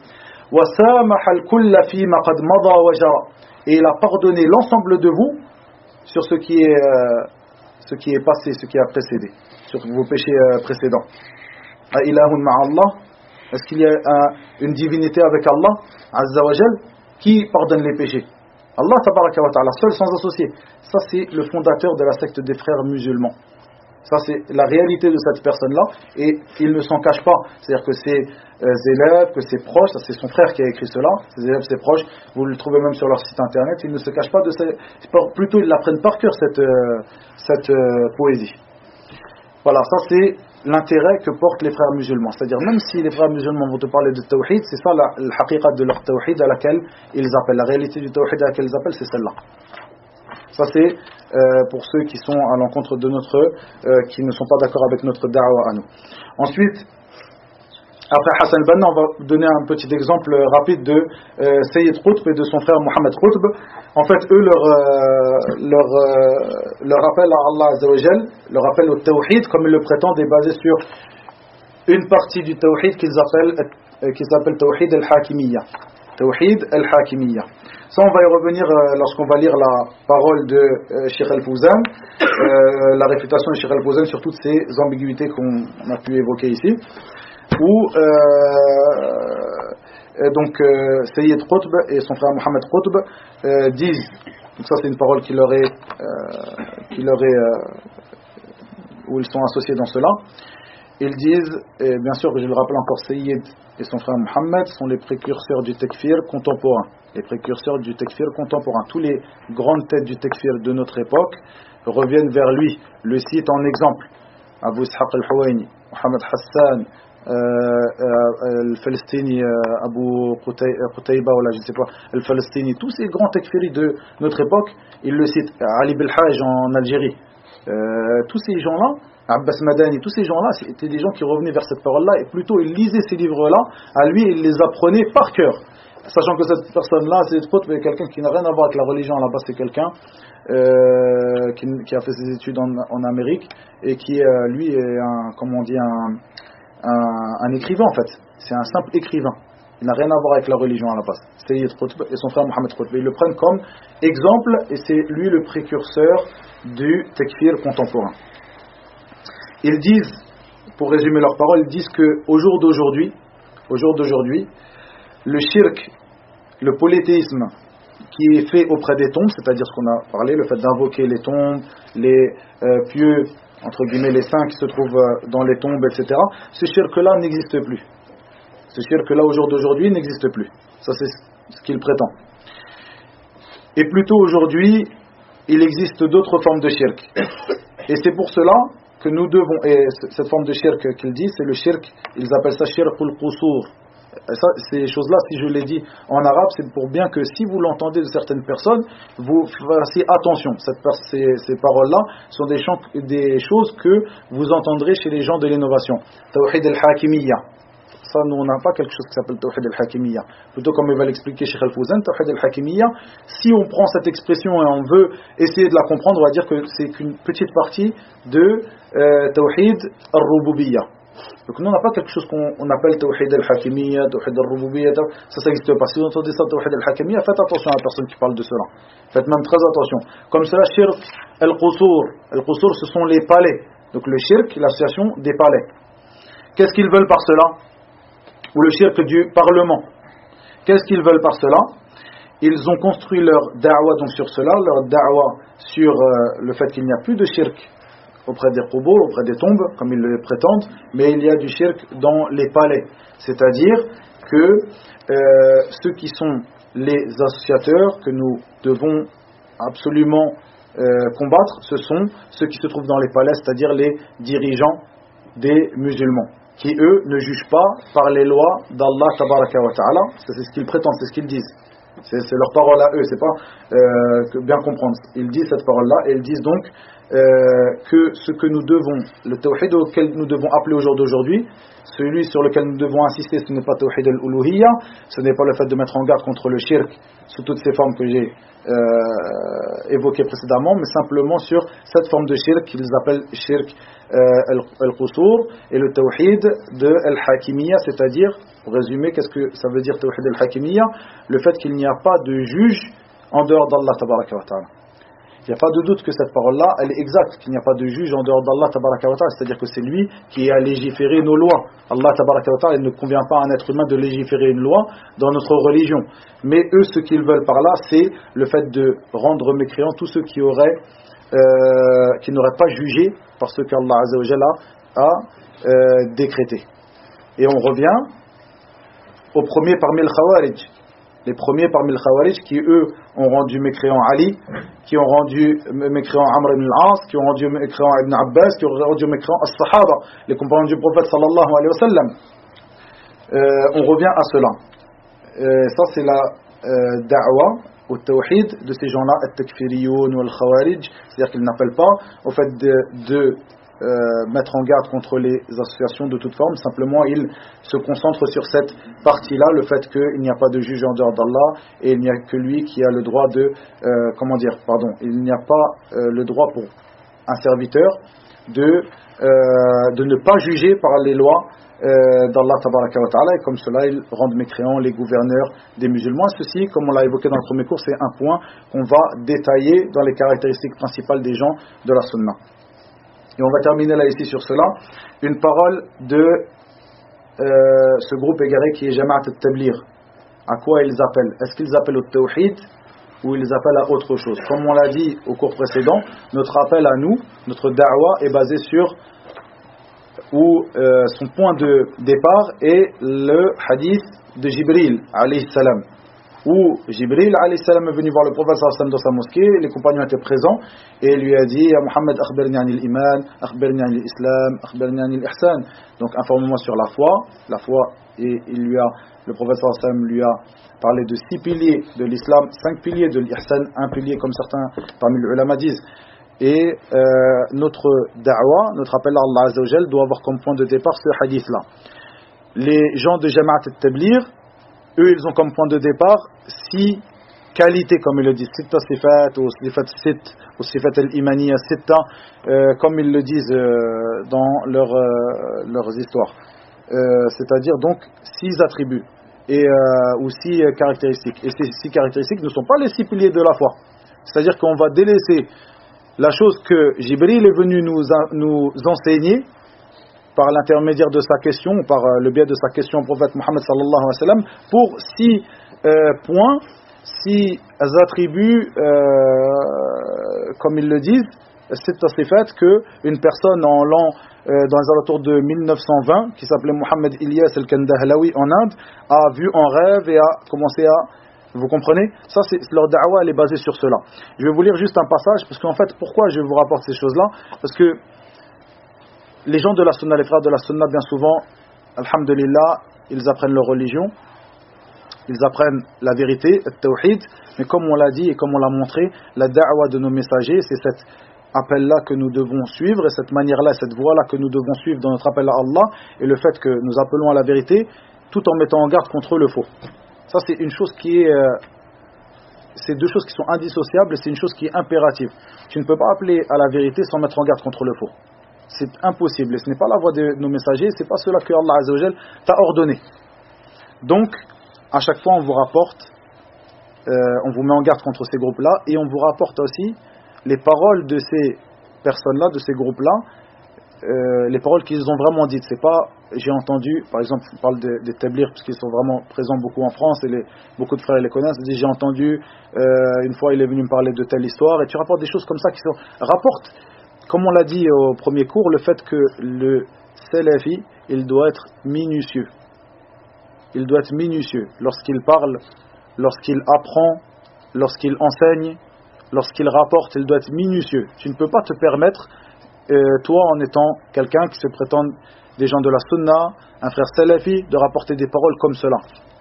وَسَامَحَ الْكُلَّ فِيمَا قَدْ مَضَى وَجَرَى. Et il a pardonné l'ensemble de vous sur ce qui est passé, ce qui a précédé, sur vos péchés précédents. Ilahun ma'allah, est-ce qu'il y a une divinité avec Allah Azza wa Jal qui pardonne les péchés? Allah tabaraka wa ta'ala, seul sans associé. Ça c'est le fondateur de la secte des frères musulmans. Ça c'est la réalité de cette personne-là, et il ne s'en cache pas. C'est-à-dire que ses élèves, que ses proches, ça c'est son frère qui a écrit cela, ses élèves, ses proches, vous le trouvez même sur leur site internet, ils ne se cachent pas de plutôt ils l'apprennent par cœur cette poésie. Voilà, ça c'est l'intérêt que portent les frères musulmans. C'est-à-dire même si les frères musulmans vont te parler de tawhid, c'est ça la haqiqa de leur tawhid à laquelle ils appellent. La réalité du tawhid à laquelle ils appellent, c'est celle-là. Ça c'est pour ceux qui sont à l'encontre de qui ne sont pas d'accord avec notre da'wa à nous. Ensuite, après Hassan Banna, on va donner un petit exemple rapide de Sayyid Qutb et de son frère Mohammed Qutb. En fait, eux, leur appel à Allah Azza wa Jal, leur appel au tawhid, comme ils le prétendent, est basé sur une partie du tawhid qu'ils appellent tawhid al-hakimiyya. Tawhid al-hakimiyya. Ça, on va y revenir lorsqu'on va lire la parole de Cheikh Al-Fawzan, la réfutation de Cheikh Al-Fawzan sur toutes ces ambiguïtés qu'on a pu évoquer ici. Où Sayyid Qutb et son frère Mohammed Qutb disent, donc ça c'est une parole où ils sont associés dans cela, ils disent, et bien sûr que je le rappelle encore, Sayyid et son frère Mohammed sont les précurseurs du takfir contemporain. Les précurseurs du takfir contemporain. Tous les grandes têtes du takfir de notre époque reviennent vers lui, le citent en exemple. Abu Ishaq al-Huwaini, Mohammed Hassan, Al-Falastini, Abu Qutayba, ou là, je ne sais pas, Al-Falastini, tous ces grands takfiris de notre époque, ils le citent. Ali Belhaj en Algérie, tous ces gens-là, Abbas Madani, tous ces gens-là, c'était des gens qui revenaient vers cette parole-là, et plutôt ils lisaient ces livres-là, à lui, ils les apprenaient par cœur. Sachant que cette personne-là, c'est quelqu'un qui n'a rien à voir avec la religion, à la base c'est quelqu'un qui a fait ses études en Amérique, et qui, lui, est un écrivain en fait. C'est un simple écrivain. Il n'a rien à voir avec la religion à la base. Sayyid Qutb et son frère Mohammed Qutb. Ils le prennent comme exemple, et c'est lui le précurseur du takfir contemporain. Ils disent, pour résumer leurs paroles, ils disent qu'au jour d'aujourd'hui, le shirk, le polythéisme qui est fait auprès des tombes, c'est-à-dire ce qu'on a parlé, le fait d'invoquer les tombes, les pieux, entre guillemets les saints qui se trouvent dans les tombes, etc. Ce shirk-là n'existe plus. Ce shirk-là au jour d'aujourd'hui n'existe plus. Ça c'est ce qu'il prétend. Et plutôt aujourd'hui, il existe d'autres formes de shirk. Et c'est pour cela que nous devons, et cette forme de shirk qu'il dit, c'est le shirk, ils appellent ça shirkul qusur. Ça, ces choses-là, si je les dis en arabe, c'est pour bien que si vous l'entendez de certaines personnes, vous fassiez attention. Ces paroles-là sont des choses que vous entendrez chez les gens de l'innovation. Tawhid al-Hakimiyya. Ça, nous, on n'a pas quelque chose qui s'appelle Tawhid al-Hakimiyya. Plutôt comme il va l'expliquer Cheikh Al-Fawzan, Tawhid al-Hakimiyya, si on prend cette expression et on veut essayer de la comprendre, on va dire que c'est qu'une petite partie de Tawhid al-Rububiyya. Donc nous on n'a pas quelque chose qu'on appelle Tawhid al-Hakimiyya, Tawhid al-Rububiyya, ça n'existe pas. Si vous entendez ça, Tawhid al-Hakimiyya, faites attention à la personne qui parle de cela. Faites même très attention. Comme cela, Shirk al-Qusur. Al-Qusur, ce sont les palais. Donc le Shirk, l'association des palais. Qu'est-ce qu'ils veulent par cela? Ou le Shirk du Parlement. Qu'est-ce qu'ils veulent par cela? Ils ont construit leur da'wa donc sur cela, leur da'wa sur le fait qu'il n'y a plus de Shirk auprès des qubur, auprès des tombes, comme ils le prétendent, mais il y a du shirk dans les palais. C'est-à-dire que ceux qui sont les associateurs que nous devons absolument combattre, ce sont ceux qui se trouvent dans les palais, c'est-à-dire les dirigeants des musulmans, qui eux ne jugent pas par les lois d'Allah tabaraka wa ta'ala. C'est ce qu'ils prétendent, c'est ce qu'ils disent. C'est leur parole à eux, c'est pas bien comprendre. Ils disent cette parole-là et ils disent donc que ce que nous devons, le tawhid auquel nous devons appeler au jour d'aujourd'hui, celui sur lequel nous devons insister, ce n'est pas tawhid al-uluhiyya, ce n'est pas le fait de mettre en garde contre le shirk sous toutes ces formes que j'ai évoquées précédemment, mais simplement sur cette forme de shirk qu'ils appellent shirk al-qusur et le tawhid de al-hakimiyya, c'est-à-dire, pour résumer, qu'est-ce que ça veut dire tawhid al-hakimiyya? Le fait qu'il n'y a pas de juge en dehors d'Allah tabaraka wa ta'ala. Il n'y a pas de doute que cette parole-là, elle est exacte, qu'il n'y a pas de juge en dehors d'Allah tabaraka wa ta'ala, c'est-à-dire que c'est lui qui a légiféré nos lois. Allah tabaraka wa ta'ala, il ne convient pas à un être humain de légiférer une loi dans notre religion. Mais eux, ce qu'ils veulent par là, c'est le fait de rendre mécréants tous ceux qui n'auraient pas jugé par ce qu'Allah azza wa jalla a décrété. Et on revient aux premiers parmi les Khawarij. Les premiers parmi les Khawarij qui, eux, ont rendu mécréant Ali, qui ont rendu mécréant Amr ibn al-As, qui ont rendu mécréant Ibn Abbas, qui ont rendu mécréant As-Sahaba, les compagnons du prophète sallallahu alayhi wa sallam. On revient à cela. Ça, c'est la da'wa au tawhid de ces gens-là, al-takfiriyoun ou al-khawarij, c'est-à-dire qu'ils n'appellent pas au fait de mettre en garde contre les associations de toute forme, simplement ils se concentrent sur cette partie-là, le fait qu'il n'y a pas de juge en dehors d'Allah et il n'y a que lui qui a le droit il n'y a pas le droit pour un serviteur de ne pas juger par les lois d'Allah tabaraka wa ta'ala, et comme cela ils rendent mécréants les gouverneurs des musulmans. Ceci, comme on l'a évoqué dans le premier cours, c'est un point qu'on va détailler dans les caractéristiques principales des gens de la sunna. Et on va terminer là ici sur cela. Une parole de ce groupe égaré qui est Jama'at al-Tabligh. À quoi ils appellent? Est-ce qu'ils appellent au tawhid ou ils appellent à autre chose? Comme on l'a dit au cours précédent, notre appel à nous, notre da'wa est basé sur son point de départ est le hadith de Jibril alayhi salam, où Jibril alayhi salam est venu voir le prophète sallallahu alayhi wa sallam dans sa mosquée, les compagnons étaient présents et il lui a dit: Ya Muhammad, akhbirni anil iman, akhbirni anil islam, akhbirni anil ihsan. Donc informe-moi sur la foi, et le prophète sallallahu alayhi wa sallam lui a parlé de 6 piliers de l'islam, 5 piliers de l'ihsan, un pilier comme certains parmi les ulama disent. Et notre da'wa, notre appel à Allah azza wa jal doit avoir comme point de départ ce hadith là. Les gens de Jama'at al-Tabligh, eux, ils ont comme point de départ 6 qualités, comme ils le disent, sitta sifat, ou sifat sit, ou sifat al-imaniya sitta, comme ils le disent dans leurs histoires. C'est-à-dire donc 6 attributs, ou 6 caractéristiques. Et ces 6 caractéristiques ne sont pas les 6 piliers de la foi. C'est-à-dire qu'on va délaisser la chose que Jibril est venu nous enseigner par l'intermédiaire de sa question, par le biais de sa question au prophète Muhammad sallallahu alayhi wa sallam, pour 6 points, 6 attributs, comme ils le disent, c'est à ces faits qu'une personne dans les alentours de 1920, qui s'appelait Mohamed Ilyas al-Kandahlawi en Inde, a vu en rêve et a commencé à... Vous comprenez? Ça, leur da'wa, elle est basée sur cela. Je vais vous lire juste un passage, parce qu'en fait, pourquoi je vous rapporte ces choses-là? Parce que les gens de la sunna, les frères de la sunna, bien souvent, alhamdulillah, ils apprennent leur religion, ils apprennent la vérité, le tawhid, mais comme on l'a dit et comme on l'a montré, la da'wa de nos messagers, c'est cet appel-là que nous devons suivre, et cette manière-là, cette voie-là que nous devons suivre dans notre appel à Allah, et le fait que nous appelons à la vérité, tout en mettant en garde contre le faux. Ça, c'est une chose qui est... c'est 2 choses qui sont indissociables, et c'est une chose qui est impérative. Tu ne peux pas appeler à la vérité sans mettre en garde contre le faux. C'est impossible, et ce n'est pas la voie de nos messagers, c'est pas cela que Allah azza wa jal t'a ordonné. Donc, à chaque fois, on vous rapporte, on vous met en garde contre ces groupes-là, et on vous rapporte aussi les paroles de ces personnes-là, de ces groupes-là, les paroles qu'ils ont vraiment dites. C'est pas, j'ai entendu, par exemple, on parle des Tabligh, parce qu'ils sont vraiment présents beaucoup en France, et beaucoup de frères les connaissent, ils disent: j'ai entendu, une fois il est venu me parler de telle histoire, et tu rapportes des choses comme ça qui sont... Rapporte, comme on l'a dit au premier cours, le fait que le salafi, il doit être minutieux. Il doit être minutieux lorsqu'il parle, lorsqu'il apprend, lorsqu'il enseigne, lorsqu'il rapporte, il doit être minutieux. Tu ne peux pas te permettre, toi en étant quelqu'un qui se prétend des gens de la sunna, un frère salafi, de rapporter des paroles comme cela.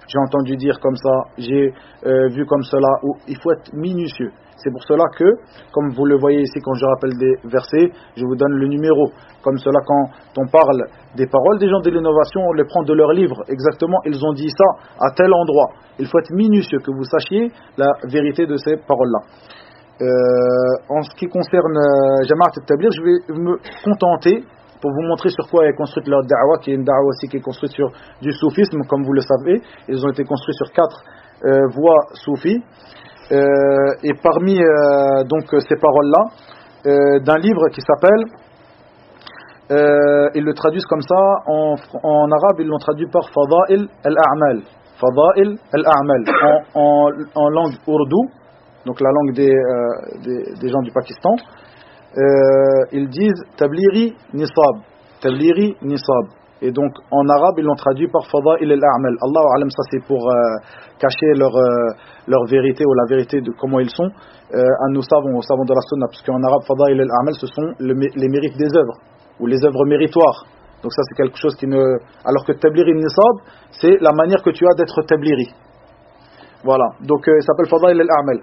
j'ai entendu dire comme ça, j'ai vu comme cela, ou il faut être minutieux. C'est pour cela que, comme vous le voyez ici quand je rappelle des versets, je vous donne le numéro. Comme cela, quand on parle des paroles des gens de l'innovation, on les prend de leurs livres. Exactement, ils ont dit ça à tel endroit. Il faut être minutieux, que vous sachiez la vérité de ces paroles-là. En ce qui concerne Jama'at al-Tabligh, je vais me contenter pour vous montrer sur quoi est construite leur da'wa, qui est une da'wa aussi qui est construite sur du soufisme, comme vous le savez. Ils ont été construits sur 4 voies soufis. Et parmi donc ces paroles-là, d'un livre qui s'appelle, ils le traduisent comme ça, en arabe ils l'ont traduit par Fada'il al-A'mal. Fada'il al-A'mal. En langue ourdou, donc la langue des gens du Pakistan, ils disent Tabliri Nisab. Tabliri Nisab. Et donc en arabe ils l'ont traduit par Fada'il al-A'mal. Allahu a'lam, ça c'est pour cacher leur vérité ou la vérité de comment ils sont. Nous savons de la sunna, parce qu'en arabe Fada'il al-A'mal ce sont les mérites des œuvres, ou les œuvres méritoires. Donc ça c'est quelque chose qui ne... Alors que Tabliri Nisab, c'est la manière que tu as d'être Tabliri. Voilà, donc il s'appelle Fada'il al-A'mal.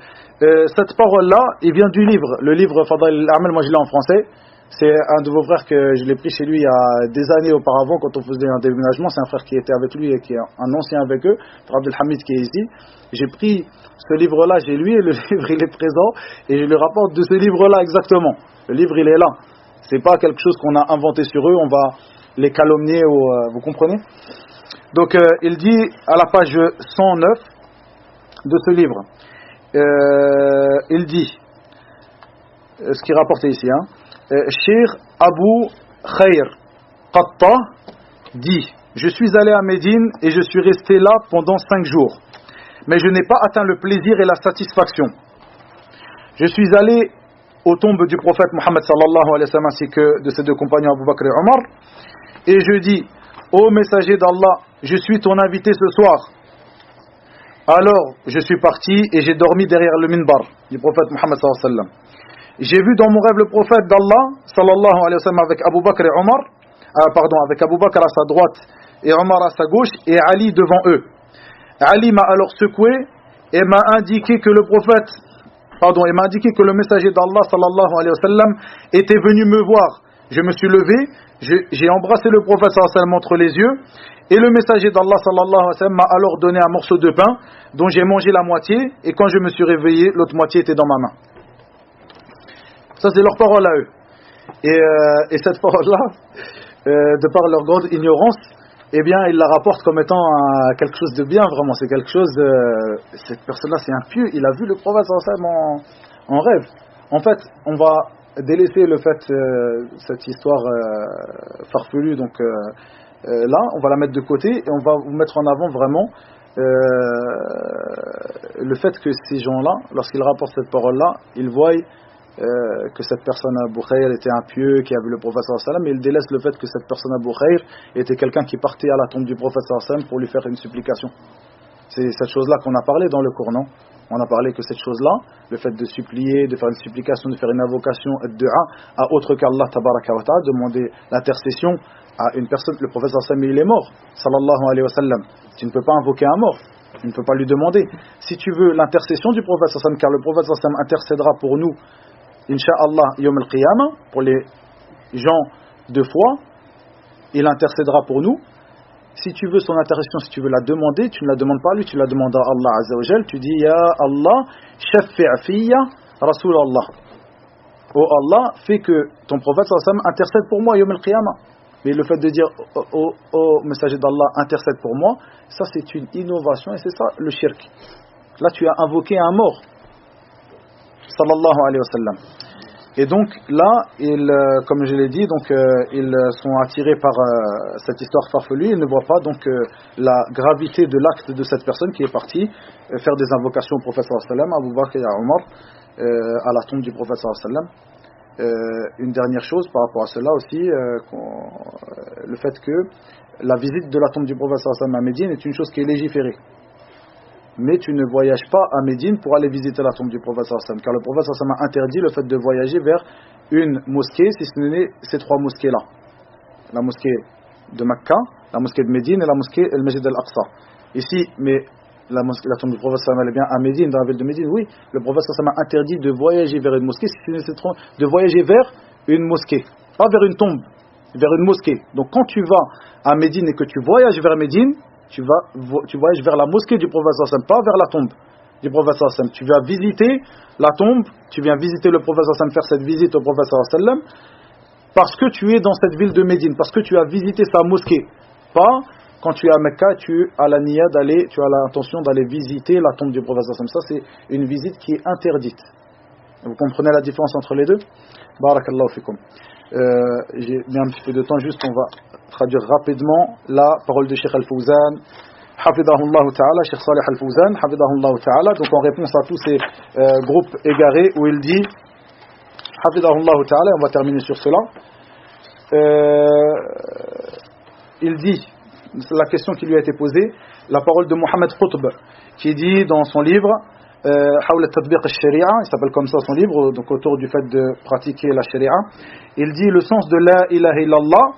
Cette parole-là, il vient du livre. Le livre Fada'il al-A'mal, moi je l'ai en français. C'est un de vos frères que je l'ai pris chez lui il y a des années auparavant, quand on faisait un déménagement. C'est un frère qui était avec lui et qui est un ancien avec eux, Frère Abdelhamid, qui est ici. J'ai pris ce livre-là, j'ai lu, et le livre il est présent, et je lui rapporte de ce livre-là exactement. Le livre il est là. C'est pas quelque chose qu'on a inventé sur eux, on va les calomnier, vous comprenez? Donc il dit à la page 109 de ce livre, il dit, ce qui est rapporté ici, Cheikh Abu Khair Qatta dit: je suis allé à Médine et je suis resté là pendant 5 jours, mais je n'ai pas atteint le plaisir et la satisfaction. Je suis allé aux tombes du prophète Mohammed sallallahu alayhi wa sallam ainsi que de ses 2 compagnons Abu Bakr et Omar, et je dis: ô messager d'Allah, je suis ton invité ce soir. Alors je suis parti et j'ai dormi derrière le minbar du prophète Mohammed sallallahu alayhi wa sallam. J'ai vu dans mon rêve le prophète d'Allah sallallahu alayhi wa sallam avec Abu Bakr et Omar, avec Abu Bakr à sa droite et Omar à sa gauche, et Ali devant eux. Ali m'a alors secoué et m'a indiqué que le messager d'Allah sallallahu alayhi wa sallam était venu me voir. Je me suis levé, j'ai embrassé le prophète sallallahu alayhi wa sallam entre les yeux, et le messager d'Allah sallallahu alayhi wa sallam m'a alors donné un morceau de pain dont j'ai mangé la moitié, et quand je me suis réveillé, l'autre moitié était dans ma main. Ça c'est leur parole à eux. Et cette parole-là, de par leur grande ignorance, eh bien ils la rapportent comme étant quelque chose de bien, vraiment. C'est quelque chose cette personne-là c'est un pieux, il a vu le prophète sallallahu alayhi wa sallam en rêve. En fait, on va délaisser le fait, cette histoire farfelue, donc là, on va la mettre de côté et on va vous mettre en avant vraiment le fait que ces gens-là, lorsqu'ils rapportent cette parole-là, ils voient que cette personne Abu Khair était un pieux qui a vu le prophète sallallahu alayhi wa sallam, mais il délaisse le fait que cette personne Abu Khair était quelqu'un qui partait à la tombe du prophète sallallahu alayhi wa sallam pour lui faire une supplication. C'est cette chose-là qu'on a parlé dans le Coran, non? On a parlé que cette chose-là, le fait de supplier, de faire une supplication, de faire une invocation, dua à autre qu'Allah tabaraka wa ta'ala, demander l'intercession à une personne. Le prophète sallallahu alayhi wa sallam il est mort, sallallahu alayhi wa sallam. Tu ne peux pas invoquer un mort, tu ne peux pas lui demander. Si tu veux l'intercession du prophète sallallahu alayhi wa sallam, car le prophète sallallahu alayhi wa sallam intercédera pour nous, Inch'Allah, Yom al-Qiyamah, pour les gens de foi, il intercédera pour nous. Si tu veux son intercession, si tu veux la demander, tu ne la demandes pas à lui, tu la demandes à Allah Azza wa Jal. Tu dis: Ya Allah, shaffi' fiyya Rasul Allah. Oh Allah, fais que ton prophète sallallahu alayhi wa sallam intercède pour moi Yom al-Qiyamah. Mais le fait de dire au messager d'Allah, intercède pour moi, ça c'est une innovation et c'est ça le shirk. Là tu as invoqué un mort. Sallallahu alayhi wa sallam. Et donc là, comme je l'ai dit, donc ils sont attirés par cette histoire farfelue. Ils ne voient pas donc la gravité de l'acte de cette personne qui est partie faire des invocations au prophète sallallahu alayhi wa sallam, Abu Bakr et à Omar, à la tombe du prophète sallallahu alayhi wa sallam. Une dernière chose par rapport à cela aussi, le fait que la visite de la tombe du prophète sallallahu alayhi wa sallam à Médine est une chose qui est légiférée. Mais tu ne voyages pas à Médine pour aller visiter la tombe du prophète sallallahu alayhi wa sallam, car le prophète sallallahu alayhi wa sallam a interdit le fait de voyager vers une mosquée, si ce n'est ces 3 mosquées-là. La mosquée de Mecca, la mosquée de Médine et la mosquée El-Masjid al-Aqsa. Ici, mais la tombe du prophète sallallahu alayhi wa sallam, elle est bien à Médine, dans la ville de Médine. Oui, le prophète sallallahu alayhi wa sallam a interdit de voyager vers une mosquée, si c'est nécessaire, de voyager vers une mosquée, pas vers une tombe, vers une mosquée. Donc quand tu vas à Médine et que tu voyages vers Médine, tu voyages vers la mosquée du prophète sallallahu alayhi wa sallam, pas vers la tombe du prophète sallallahu alayhi wa sallam. Tu viens visiter la tombe, tu viens visiter le prophète sallallahu alayhi wa sallam, faire cette visite au prophète sallallahu alayhi wa sallam, parce que tu es dans cette ville de Médine, parce que tu as visité sa mosquée, pas quand tu es à Mecca, tu as la niya d'aller, tu as l'intention d'aller visiter la tombe du prophète sallallahu alayhi wa sallam. Ça, c'est une visite qui est interdite. Vous comprenez la différence entre les deux? Barakallahu fikum. J'ai mis un petit peu de temps, juste on va traduire rapidement la parole de Cheikh Al-Fawzan, Hafidahullah Ta'ala, Cheikh Salih Al-Fawzan, Hafidahullah Ta'ala. Donc en réponse à tous ces groupes égarés où il dit Hafidahullah Ta'ala, on va terminer sur cela. Il dit, la question qui lui a été posée, la parole de Mohamed Qutb, qui dit dans son livre Hawla Tatbiq al-Sharia, il s'appelle comme ça son livre, donc autour du fait de pratiquer la Sharia. Il dit le sens de la ilaha illallah,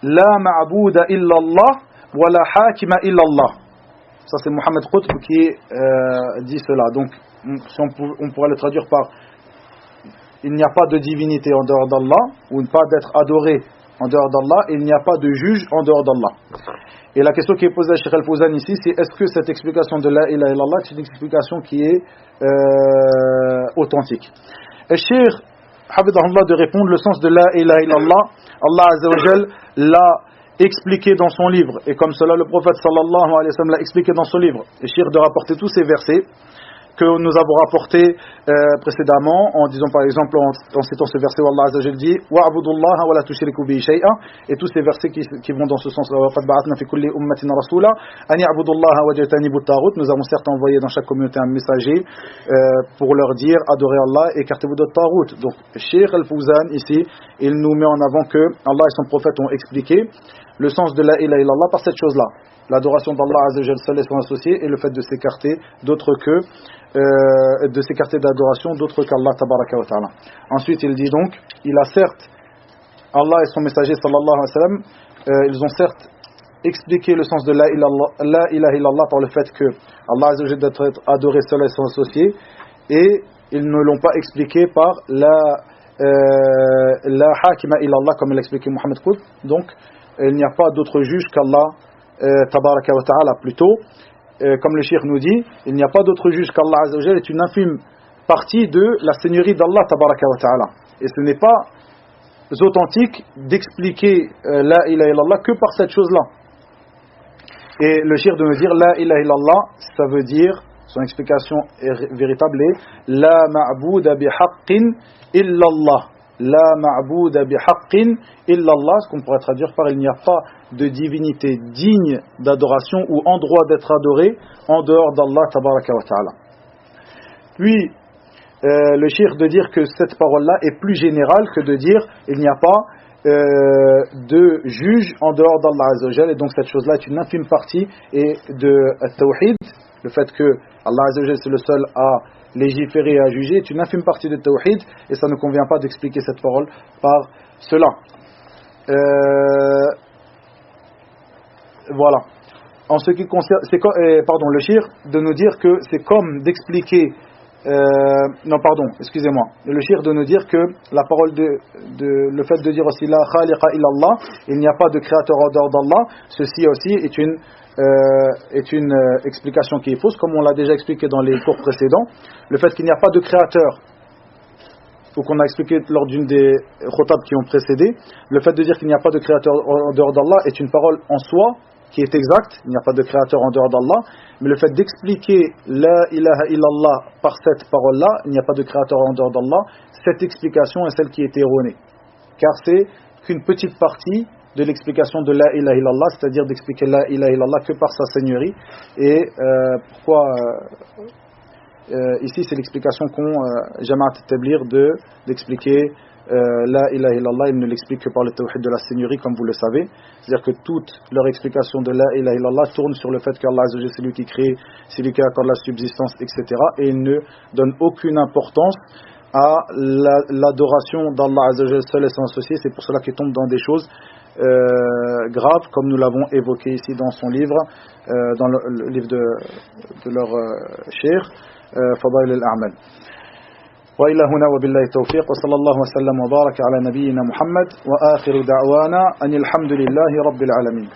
la ma'bouda illallah wa la hakima illallah. Ça c'est Mohamed Qutb qui dit cela. Donc si on pourrait le traduire par il n'y a pas de divinité en dehors d'Allah, ou pas d'être adoré en dehors d'Allah, et il n'y a pas de juge en dehors d'Allah. Et la question qui est posée à Cheikh Al-Fawzan ici, c'est est-ce que cette explication de la ilaha illallah est une explication qui est authentique? Et Cheikh Hafidahullah de répondre le sens de la ilaha illallah, Allah Azza wa Jal l'a expliqué dans son livre, et comme cela le prophète sallallahu alayhi wa sallam l'a expliqué dans son livre. Et Cheikh de rapporter tous ces versets que nous avons rapportés précédemment, en disant par exemple, en citant ce verset où Allah Azza wa Jal dit wa'budullaha wa la tushriku bihi shay'a, et tous ces versets qui vont dans ce sens. Nous avons certes envoyé dans chaque communauté un messager pour leur dire adorez Allah, écartez-vous de Tarout. Donc Cheikh Al-Fawzan ici, il nous met en avant que Allah et son prophète ont expliqué le sens de la ilaha illallah par cette chose là, l'adoration d'Allah Azza wa Jal seul et son associé, et le fait de s'écarter d'autres que de s'écarter d'adoration d'autres qu'Allah tabaraka wa ta'ala. Ensuite il dit donc, il a certes, Allah et son messager sallallahu alayhi wa sallam, ils ont certes expliqué le sens de la ilaha illallah par le fait que Allah Azza wa Jal doit être adoré seul et son associé, et ils ne l'ont pas expliqué par la hakima illallah comme l'a expliqué Mohamed Qutb. Donc il n'y a pas d'autre juge qu'Allah tabaraka wa ta'ala. Plutôt comme le Cheikh nous dit, il n'y a pas d'autre juge qu'Allah Azza wa Jal, est une infime partie de la seigneurie d'Allah tabaraka wa ta'ala, et ce n'est pas authentique d'expliquer la ilaha illallah que par cette chose là. Et le Cheikh de nous dire la ilaha illallah, ça veut dire, son explication véritable est la ma'bouda bihaqqin illallah, la ma'bouda bihaqqin illallah, ce qu'on pourrait traduire par il n'y a pas de divinité digne d'adoration ou en droit d'être adoré en dehors d'Allah tabaraka wa ta'ala. Puis le cheikh de dire que cette parole-là est plus générale que de dire il n'y a pas de juge en dehors d'Allah Azza wa Jal, et donc cette chose-là est une infime partie et de Tawhid, le fait que Allah Azza wa Jal c'est le seul à légiférer et à juger est une infime partie de Tawhid, et ça ne convient pas d'expliquer cette parole par cela. Voilà. En ce qui concerne, le shir de nous dire que c'est comme d'expliquer. Le shir de nous dire que la parole le fait de dire aussi la khaliqa illallah, il n'y a pas de créateur en dehors d'Allah, ceci aussi est une explication qui est fausse, comme on l'a déjà expliqué dans les cours précédents. Le fait qu'il n'y a pas de créateur, ou qu'on a expliqué lors d'une des khotab qui ont précédé, le fait de dire qu'il n'y a pas de créateur en dehors d'Allah est une parole en soi qui est exacte, il n'y a pas de créateur en dehors d'Allah, mais le fait d'expliquer la ilaha illallah par cette parole-là, il n'y a pas de créateur en dehors d'Allah, cette explication est celle qui est erronée, car c'est qu'une petite partie de l'explication de la ilaha illallah, c'est-à-dire d'expliquer la ilaha illallah que par sa seigneurie. Et pourquoi ici c'est l'explication qu'ont Jamaat Tabligh d'expliquer la ilaha illallah, ils ne l'expliquent que par le tawhid de la seigneurie, comme vous le savez. C'est-à-dire que toute leur explication de la ilaha illallah tourne sur le fait qu'Allah Azza wa Jalla c'est lui qui crée, c'est lui qui accorde la subsistance, etc. Et ils ne donnent aucune importance à l'adoration d'Allah Azza wa Jalla seul et sans associé. C'est pour cela qu'ils tombent dans des choses graves, comme nous l'avons évoqué ici dans son livre, dans le livre de leur cheikh, Fadail al-A'mal. وإلى هنا وبالله التوفيق وصلى الله وسلم وبارك على نبينا محمد وآخر دعوانا أن الحمد لله رب العالمين.